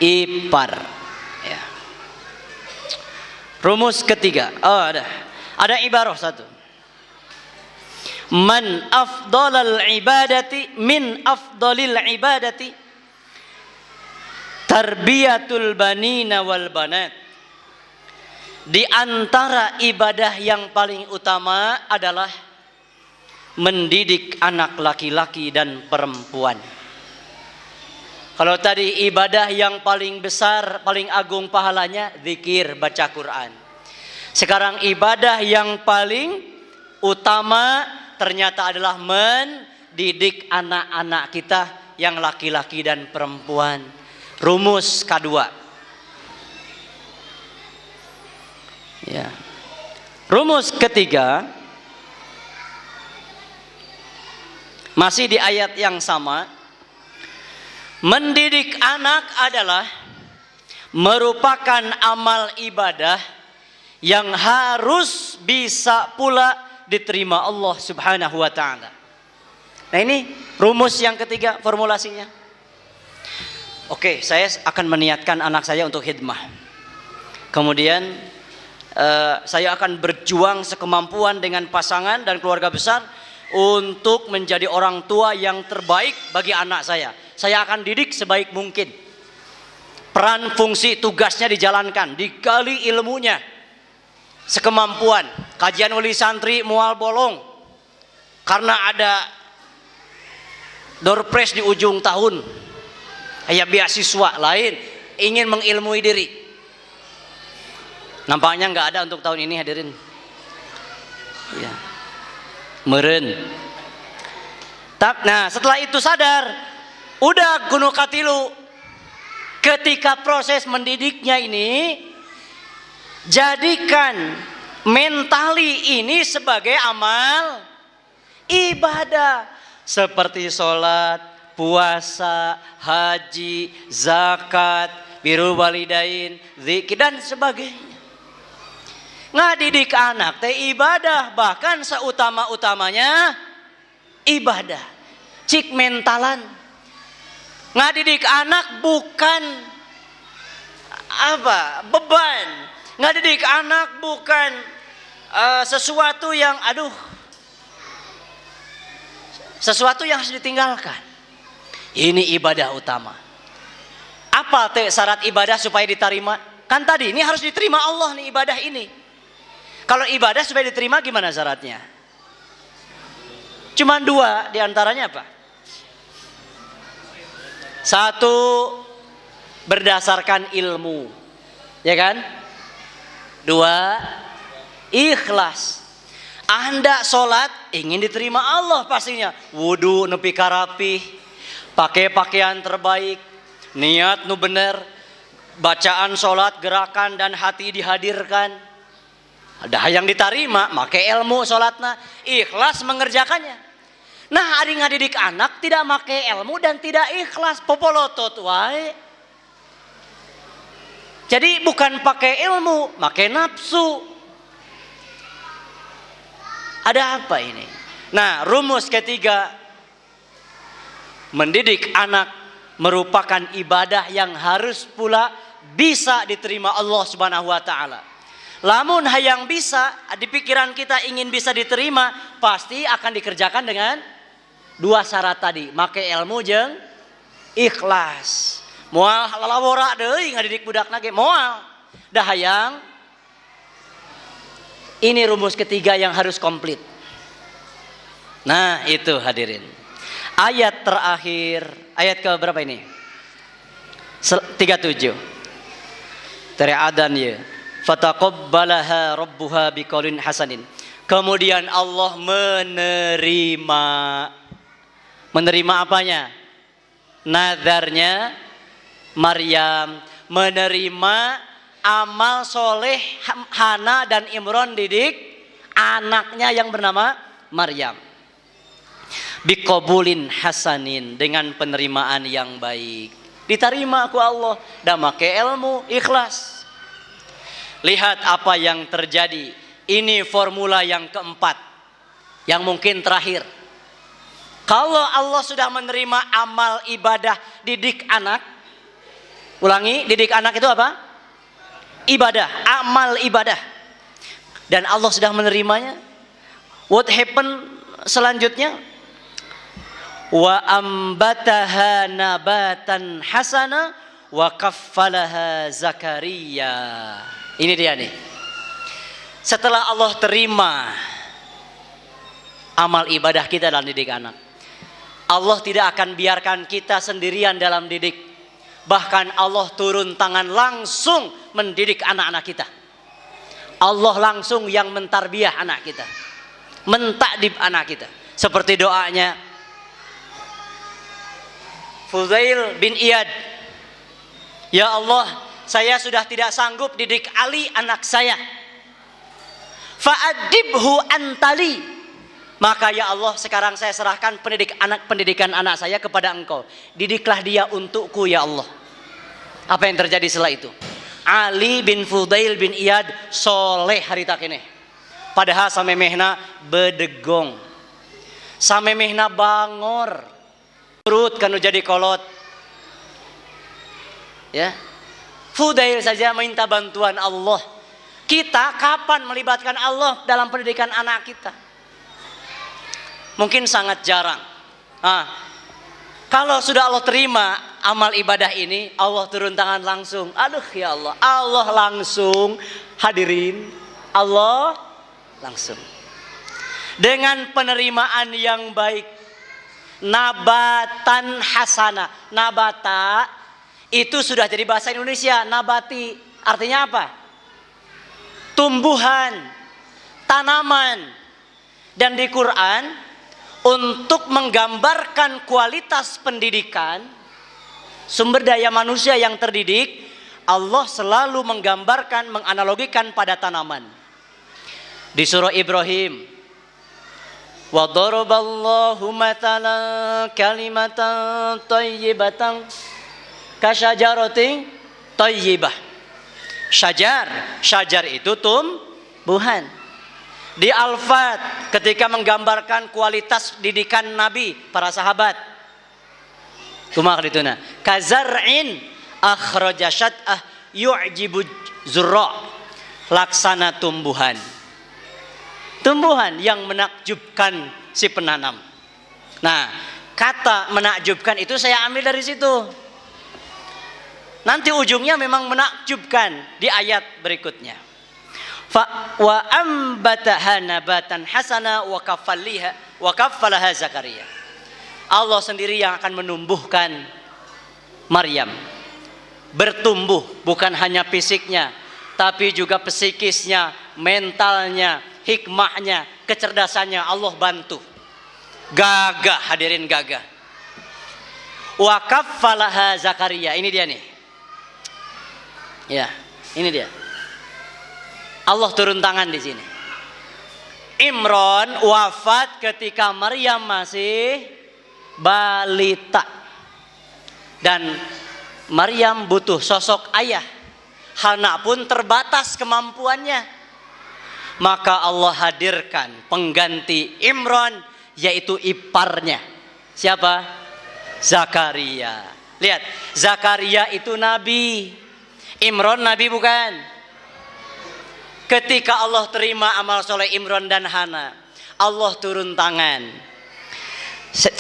Ipar. Ya. Rumus ketiga. Oh ada ibarah satu. Man afdalal ibadati min afdalil ibadati tarbiyatul banina wal banat. Di antara ibadah yang paling utama adalah mendidik anak laki-laki dan perempuan. Kalau tadi ibadah yang paling besar, paling agung pahalanya zikir, baca Quran. Sekarang ibadah yang paling utama ternyata adalah mendidik anak-anak kita yang laki-laki dan perempuan. Rumus kedua. Ya. Rumus ketiga masih di ayat yang sama. Mendidik anak adalah merupakan amal ibadah yang harus bisa pula diterima Allah Subhanahu wa taala. Nah, ini rumus yang ketiga formulasinya. Oke, saya akan meniatkan anak saya untuk khidmah. Kemudian saya akan berjuang sekemampuan dengan pasangan dan keluarga besar untuk menjadi orang tua yang terbaik bagi anak saya. Saya akan didik sebaik mungkin. Peran fungsi tugasnya dijalankan, digali ilmunya sekemampuan. Kajian wali santri mual bolong karena ada door prize di ujung tahun. Kayak beasiswa lain ingin mengilmui diri. Nampaknya nggak ada untuk tahun ini hadirin. Ya. Meren. Nah setelah itu sadar, udah gunung katilu. Ketika proses mendidiknya ini, jadikan mentali ini sebagai amal ibadah seperti sholat, puasa, haji, zakat, birrul walidain, zikir dan sebagainya. Ngadidik anak teh ibadah, bahkan seutama-utamanya ibadah. Cik mentalan. Ngadidik anak bukan beban. Ngadidik anak bukan sesuatu yang sesuatu yang harus ditinggalkan. Ini ibadah utama. Apa teh syarat ibadah supaya diterima? Kan tadi ini harus diterima Allah nih ibadah ini. Kalau ibadah supaya diterima gimana syaratnya? Cuman dua diantaranya apa? Satu, berdasarkan ilmu, ya kan? Dua, ikhlas. Anda sholat ingin diterima Allah pastinya. Wudu nepi karapi, pakai pakaian terbaik, niat nu bener, bacaan sholat, gerakan dan hati dihadirkan. Ada yang diterima, make ilmu sholatna, ikhlas mengerjakannya. Nah, ari ngadidik anak tidak make ilmu dan tidak ikhlas, popolotot wae. Jadi bukan pakai ilmu, make nafsu. Ada apa ini? Nah, rumus ketiga, mendidik anak merupakan ibadah yang harus pula bisa diterima Allah Subhanahu wa taala. Lamun hayang bisa, di pikiran kita ingin bisa diterima, pasti akan dikerjakan dengan dua syarat tadi, make ilmu jeung ikhlas. Moal lalawora deui ngadidik budakna ge moal. Da hayang ini rumus ketiga yang harus komplit. Nah, itu hadirin. Ayat terakhir, ayat ke berapa ini? 37. Dari adan ya. Fataqabbalaha rabbuha biqaulin hasanin. Kemudian Allah menerima apanya? Nazarnya Maryam, menerima amal soleh Hana dan Imron didik anaknya yang bernama Maryam. Biqabulin hasanin, dengan penerimaan yang baik. Diterima ku Allah, dan make ilmu ikhlas. Lihat apa yang terjadi. Ini formula yang keempat, yang mungkin terakhir. Kalau Allah sudah menerima amal ibadah didik anak, ulangi, didik anak itu apa? Ibadah, amal ibadah. Dan Allah sudah menerimanya. What happen selanjutnya? Wa ambataha nabatan hasana wa kaffalaha Zakaria. Ini dia nih. Setelah Allah terima amal ibadah kita dalam didik anak, Allah tidak akan biarkan kita sendirian dalam didik. Bahkan Allah turun tangan langsung mendidik anak-anak kita. Allah langsung yang mentarbiyah anak kita, mentakdib anak kita. Seperti doanya Fudail bin Iyad, ya Allah, saya sudah tidak sanggup didik Ali anak saya, fa'adibhu antali, maka ya Allah sekarang saya serahkan pendidikan anak saya kepada Engkau, didiklah dia untukku ya Allah. Apa yang terjadi setelah itu? Ali bin Fudail bin Iyad soleh hari tak ini, padahal sampai mehna bedegong, sampai mehna bangor, perut kanu jadi kolot. Ya, Fudail saja minta bantuan Allah. Kita kapan melibatkan Allah dalam pendidikan anak kita? Mungkin sangat jarang. Kalau sudah Allah terima amal ibadah ini, Allah turun tangan langsung. Aduh ya Allah, Allah langsung hadirin, Allah langsung dengan penerimaan yang baik. Nabatan hasana, nabata itu sudah jadi bahasa Indonesia. Nabati artinya apa? Tumbuhan, tanaman. Dan di Quran untuk menggambarkan kualitas pendidikan, sumber daya manusia yang terdidik, Allah selalu menggambarkan, menganalogikan pada tanaman. Di surah Ibrahim, wa daraballahu matalan kalimatan thayyibatan kasyajaratin thayyibah. Syajar itu tumbuhan. Di Al-Fat ketika menggambarkan kualitas didikan Nabi, para sahabat, kumaha dituna, kazar'in akhraja syat'ah yu'jibu zurra, laksana tumbuhan. Tumbuhan yang menakjubkan si penanam. Nah, kata menakjubkan itu saya ambil dari situ. Nanti ujungnya memang menakjubkan di ayat berikutnya. Wa ambataha nabatan hasana wa kaffalaha Zakaria. Allah sendiri yang akan menumbuhkan Maryam. Bertumbuh bukan hanya fisiknya, tapi juga psikisnya, mentalnya, hikmahnya, kecerdasannya Allah bantu. Gagah, hadirin gagah. Wa kaffalaha Zakaria. Ini dia nih. Ya, ini dia. Allah turun tangan di sini. Imron wafat ketika Maryam masih balita. Dan Maryam butuh sosok ayah. Hana pun terbatas kemampuannya. Maka Allah hadirkan pengganti Imron, yaitu iparnya. Siapa? Zakaria. Lihat, Zakaria itu nabi. Imron nabi bukan? Ketika Allah terima amal soleh Imron dan Hana, Allah turun tangan.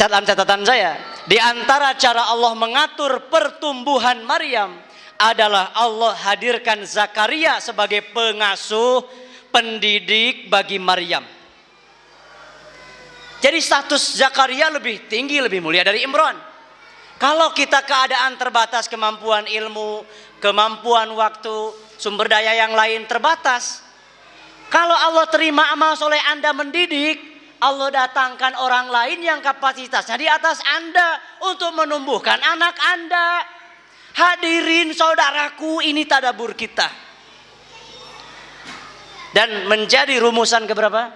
Dalam catatan saya, di antara cara Allah mengatur pertumbuhan Maryam adalah Allah hadirkan Zakaria sebagai pengasuh, pendidik bagi Maryam. Jadi status Zakaria lebih tinggi, lebih mulia dari Imron. Kalau kita keadaan terbatas, kemampuan ilmu, kemampuan waktu, sumber daya yang lain terbatas. Kalau Allah terima amal soleh Anda mendidik, Allah datangkan orang lain yang kapasitasnya di atas Anda untuk menumbuhkan anak Anda. Hadirin saudaraku, ini tadabbur kita. Dan menjadi rumusan keberapa?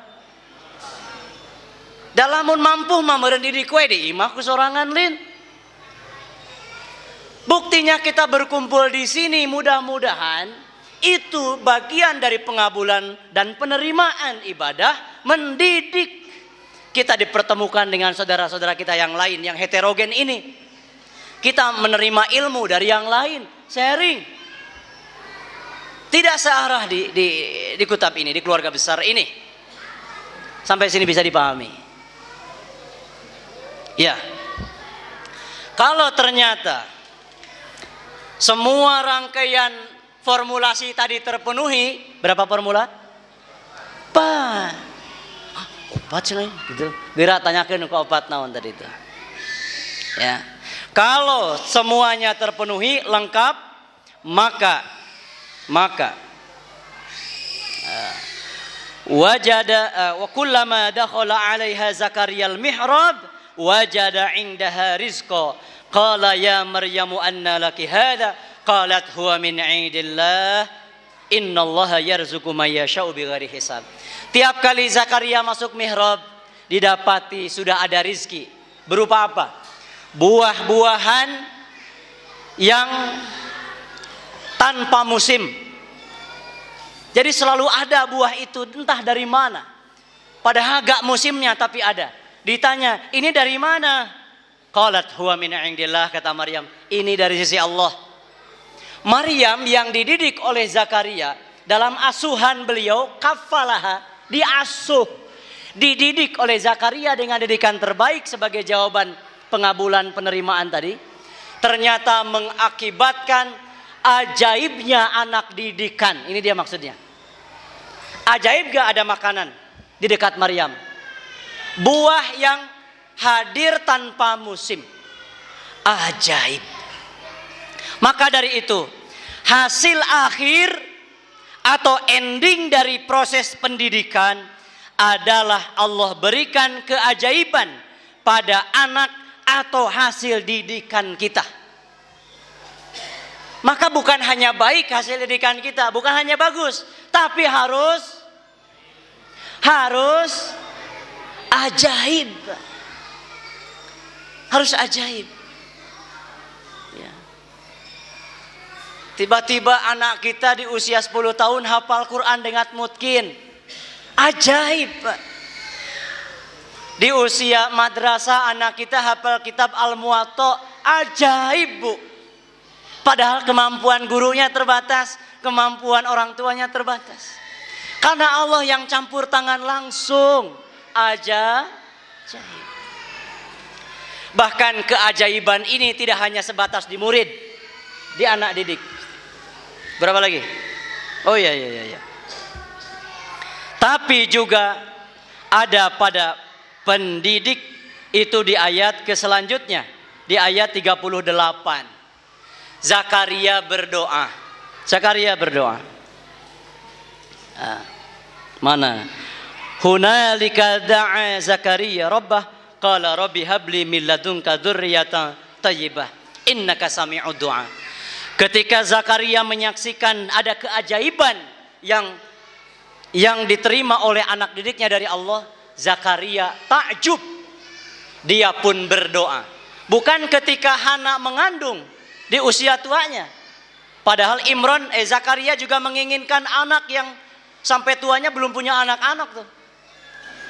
Dalamun mampu mameureun didik we di imah ku sorangan lin. Buktinya kita berkumpul di sini, mudah-mudahan Itu bagian dari pengabulan dan penerimaan ibadah, mendidik. Kita dipertemukan dengan saudara-saudara kita yang lain, yang heterogen ini. Kita menerima ilmu dari yang lain, sharing. Tidak searah di kutab ini, di keluarga besar ini. Sampai sini bisa dipahami. Ya. Kalau ternyata semua rangkaian formulasi tadi terpenuhi, berapa formula? 4. Opat sih gitu. Bira tanyakan ke opat naon tadi itu. Ya. Kalau semuanya terpenuhi lengkap, maka wajada wa kullama dakhala 'alaiha Zakaria al-mihrab wajada 'indaha rizqa qala ya Maryamu anna laki hadha qalat huwa min 'indillah innallaha yarzuqu may yasha'u bighairi hisab. Tiap kali Zakaria masuk mihrab, didapati sudah ada rizki. Berupa apa? Buah-buahan yang tanpa musim. Jadi selalu ada buah itu, entah dari mana. Padahal gak musimnya tapi ada. Ditanya, ini dari mana? Qalat huwa min indillah, kata Maryam. Ini dari sisi Allah. Maryam yang dididik oleh Zakaria, dalam asuhan beliau, kafalaha, diasuh, dididik oleh Zakaria dengan didikan terbaik sebagai jawaban pengabulan penerimaan tadi, ternyata mengakibatkan ajaibnya anak didikan. Ini dia maksudnya. Ajaib gak ada makanan di dekat Maryam. Buah yang hadir tanpa musim. Ajaib. Maka dari itu, hasil akhir atau ending dari proses pendidikan adalah Allah berikan keajaiban pada anak atau hasil didikan kita. Maka bukan hanya baik hasil didikan kita, bukan hanya bagus, tapi harus ajaib. Harus ajaib. Ya. Tiba-tiba anak kita di usia 10 tahun hafal Quran dengan mutkin. Ajaib. Di usia madrasah anak kita hafal kitab Al-Muwatta. Ajaib, Bu. Padahal kemampuan gurunya terbatas, kemampuan orang tuanya terbatas. Karena Allah yang campur tangan langsung. Ajaib. Bahkan keajaiban ini tidak hanya sebatas di murid, di anak didik. Berapa lagi? Oh iya. Tapi juga ada pada pendidik, itu di ayat selanjutnya, di ayat 38. Zakaria berdoa. Mana? Hunalika da'a Zakaria rabbah qala rabbi habli min ladunka dzurriyyatan thayyibah innaka sami'ud du'a. Ketika Zakaria menyaksikan ada keajaiban yang diterima oleh anak didiknya dari Allah, Zakaria takjub. Dia pun berdoa. Bukan ketika Hana mengandung di usia tuanya. Padahal Zakaria juga menginginkan anak yang sampai tuanya belum punya anak-anak tuh.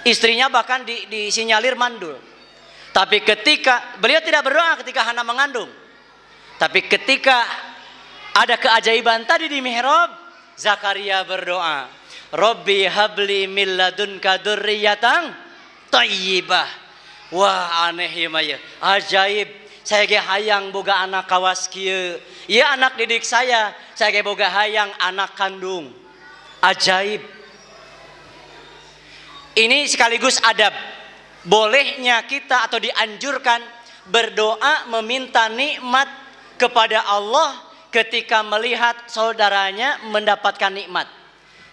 Istrinya bahkan disinyalir mandul. Tapi beliau tidak berdoa ketika Hana mengandung. Tapi ketika ada keajaiban tadi di mihrab, Zakaria berdoa, Rabbi habli min ladunka dzurriyyatan thayyibah. Wah, aneh ya maya. Ajaib. Saya ge hayang boga anak kawas kieu. Ieu anak didik saya ge boga hayang anak kandung. Ajaib. Ini sekaligus adab. Bolehnya kita atau dianjurkan berdoa meminta nikmat kepada Allah ketika melihat saudaranya mendapatkan nikmat.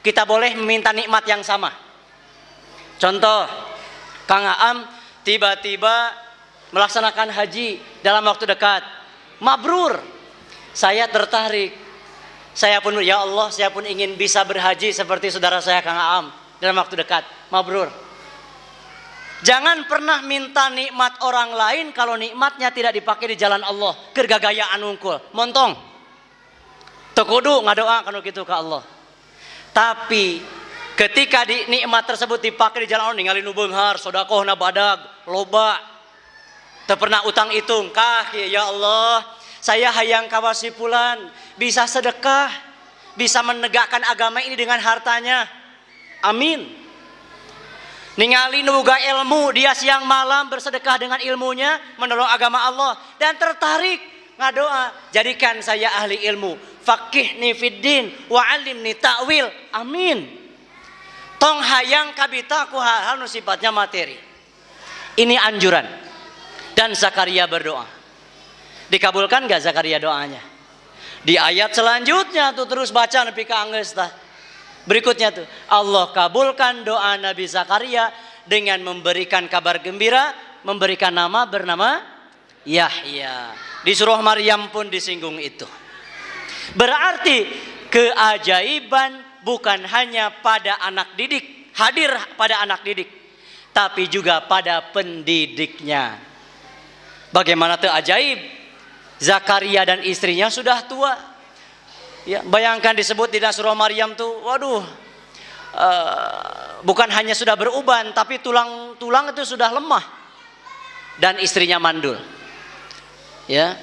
Kita boleh meminta nikmat yang sama. Contoh, Kang Aam tiba-tiba melaksanakan haji dalam waktu dekat. Mabrur. Saya tertarik. Saya pun, ya Allah, saya pun ingin bisa berhaji seperti saudara saya Kang Aam dalam waktu dekat. Mabrur. Jangan pernah minta nikmat orang lain kalau nikmatnya tidak dipakai di jalan Allah. Kergagayaan unggul. Montong. Tekudu ngadoa kanu kitu ka Allah. Tapi ketika nikmat tersebut dipakai di jalan Allah, ningali nu beunghar, sedekahna badag, loba. Teu pernah utang itung, kah ya Allah, saya hayang kawasipulan, bisa sedekah, bisa menegakkan agama ini dengan hartanya. Amin. Ningali nu boga ilmu, dia siang malam bersedekah dengan ilmunya menolong agama Allah dan tertarik ngadoa, jadikan saya ahli ilmu, faqihni fiddin wa 'allimni ta'wil. Amin. Tong hayang kabita ku hal-hal nu sifatnya materi. Ini anjuran. Dan Zakaria berdoa. Dikabulkan gak Zakaria doanya? Di ayat selanjutnya tuh terus baca nepi ka anggeus tah. Berikutnya tuh, Allah kabulkan doa Nabi Zakaria dengan memberikan kabar gembira, memberikan nama bernama Yahya. Di surah Maryam pun disinggung itu. Berarti keajaiban bukan hanya pada anak didik, hadir pada anak didik, tapi juga pada pendidiknya. Bagaimana teu ajaib? Zakaria dan istrinya sudah tua. Ya, bayangkan disebut di surah Maryam tuh, waduh, bukan hanya sudah beruban, tapi tulang itu sudah lemah dan istrinya mandul. Ya,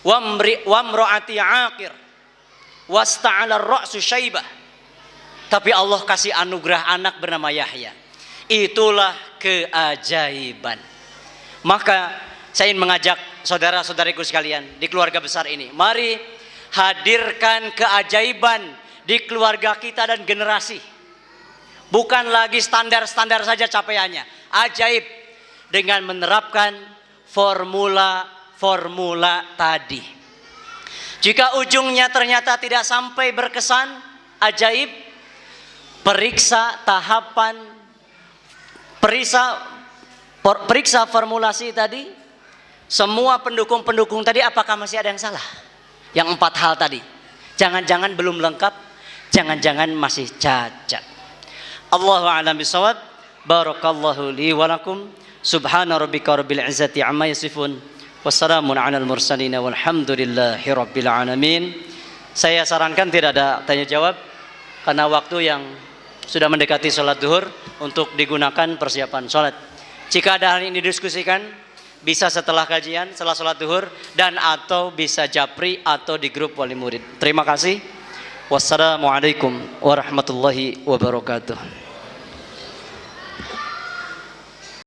wamro'ati aqir wasta'ala ar-ra'su syaibah. Tapi Allah kasih anugerah anak bernama Yahya. Itulah keajaiban. Maka saya ingin mengajak saudara-saudariku sekalian di keluarga besar ini, mari hadirkan keajaiban di keluarga kita dan generasi. Bukan lagi standar-standar saja capaiannya, ajaib dengan menerapkan formula tadi. Jika ujungnya ternyata tidak sampai berkesan ajaib, periksa tahapan, periksa formulasi tadi. Semua pendukung tadi apakah masih ada yang salah? Yang 4 hal tadi. Jangan-jangan belum lengkap, jangan-jangan masih cacat. Allahu a'lam bishawab. Barakallahu li wa lakum. Subhana rabbika rabbil izzati amma yasifun. Wassalamun 'alal mursalin walhamdulillahi rabbil alamin. Saya sarankan tidak ada tanya jawab karena waktu yang sudah mendekati salat zuhur untuk digunakan persiapan salat. Jika ada hal ini didiskusikan, bisa setelah kajian, setelah salat zuhur, dan atau bisa japri atau di grup wali murid. Terima kasih. Wassalamualaikum warahmatullahi wabarakatuh.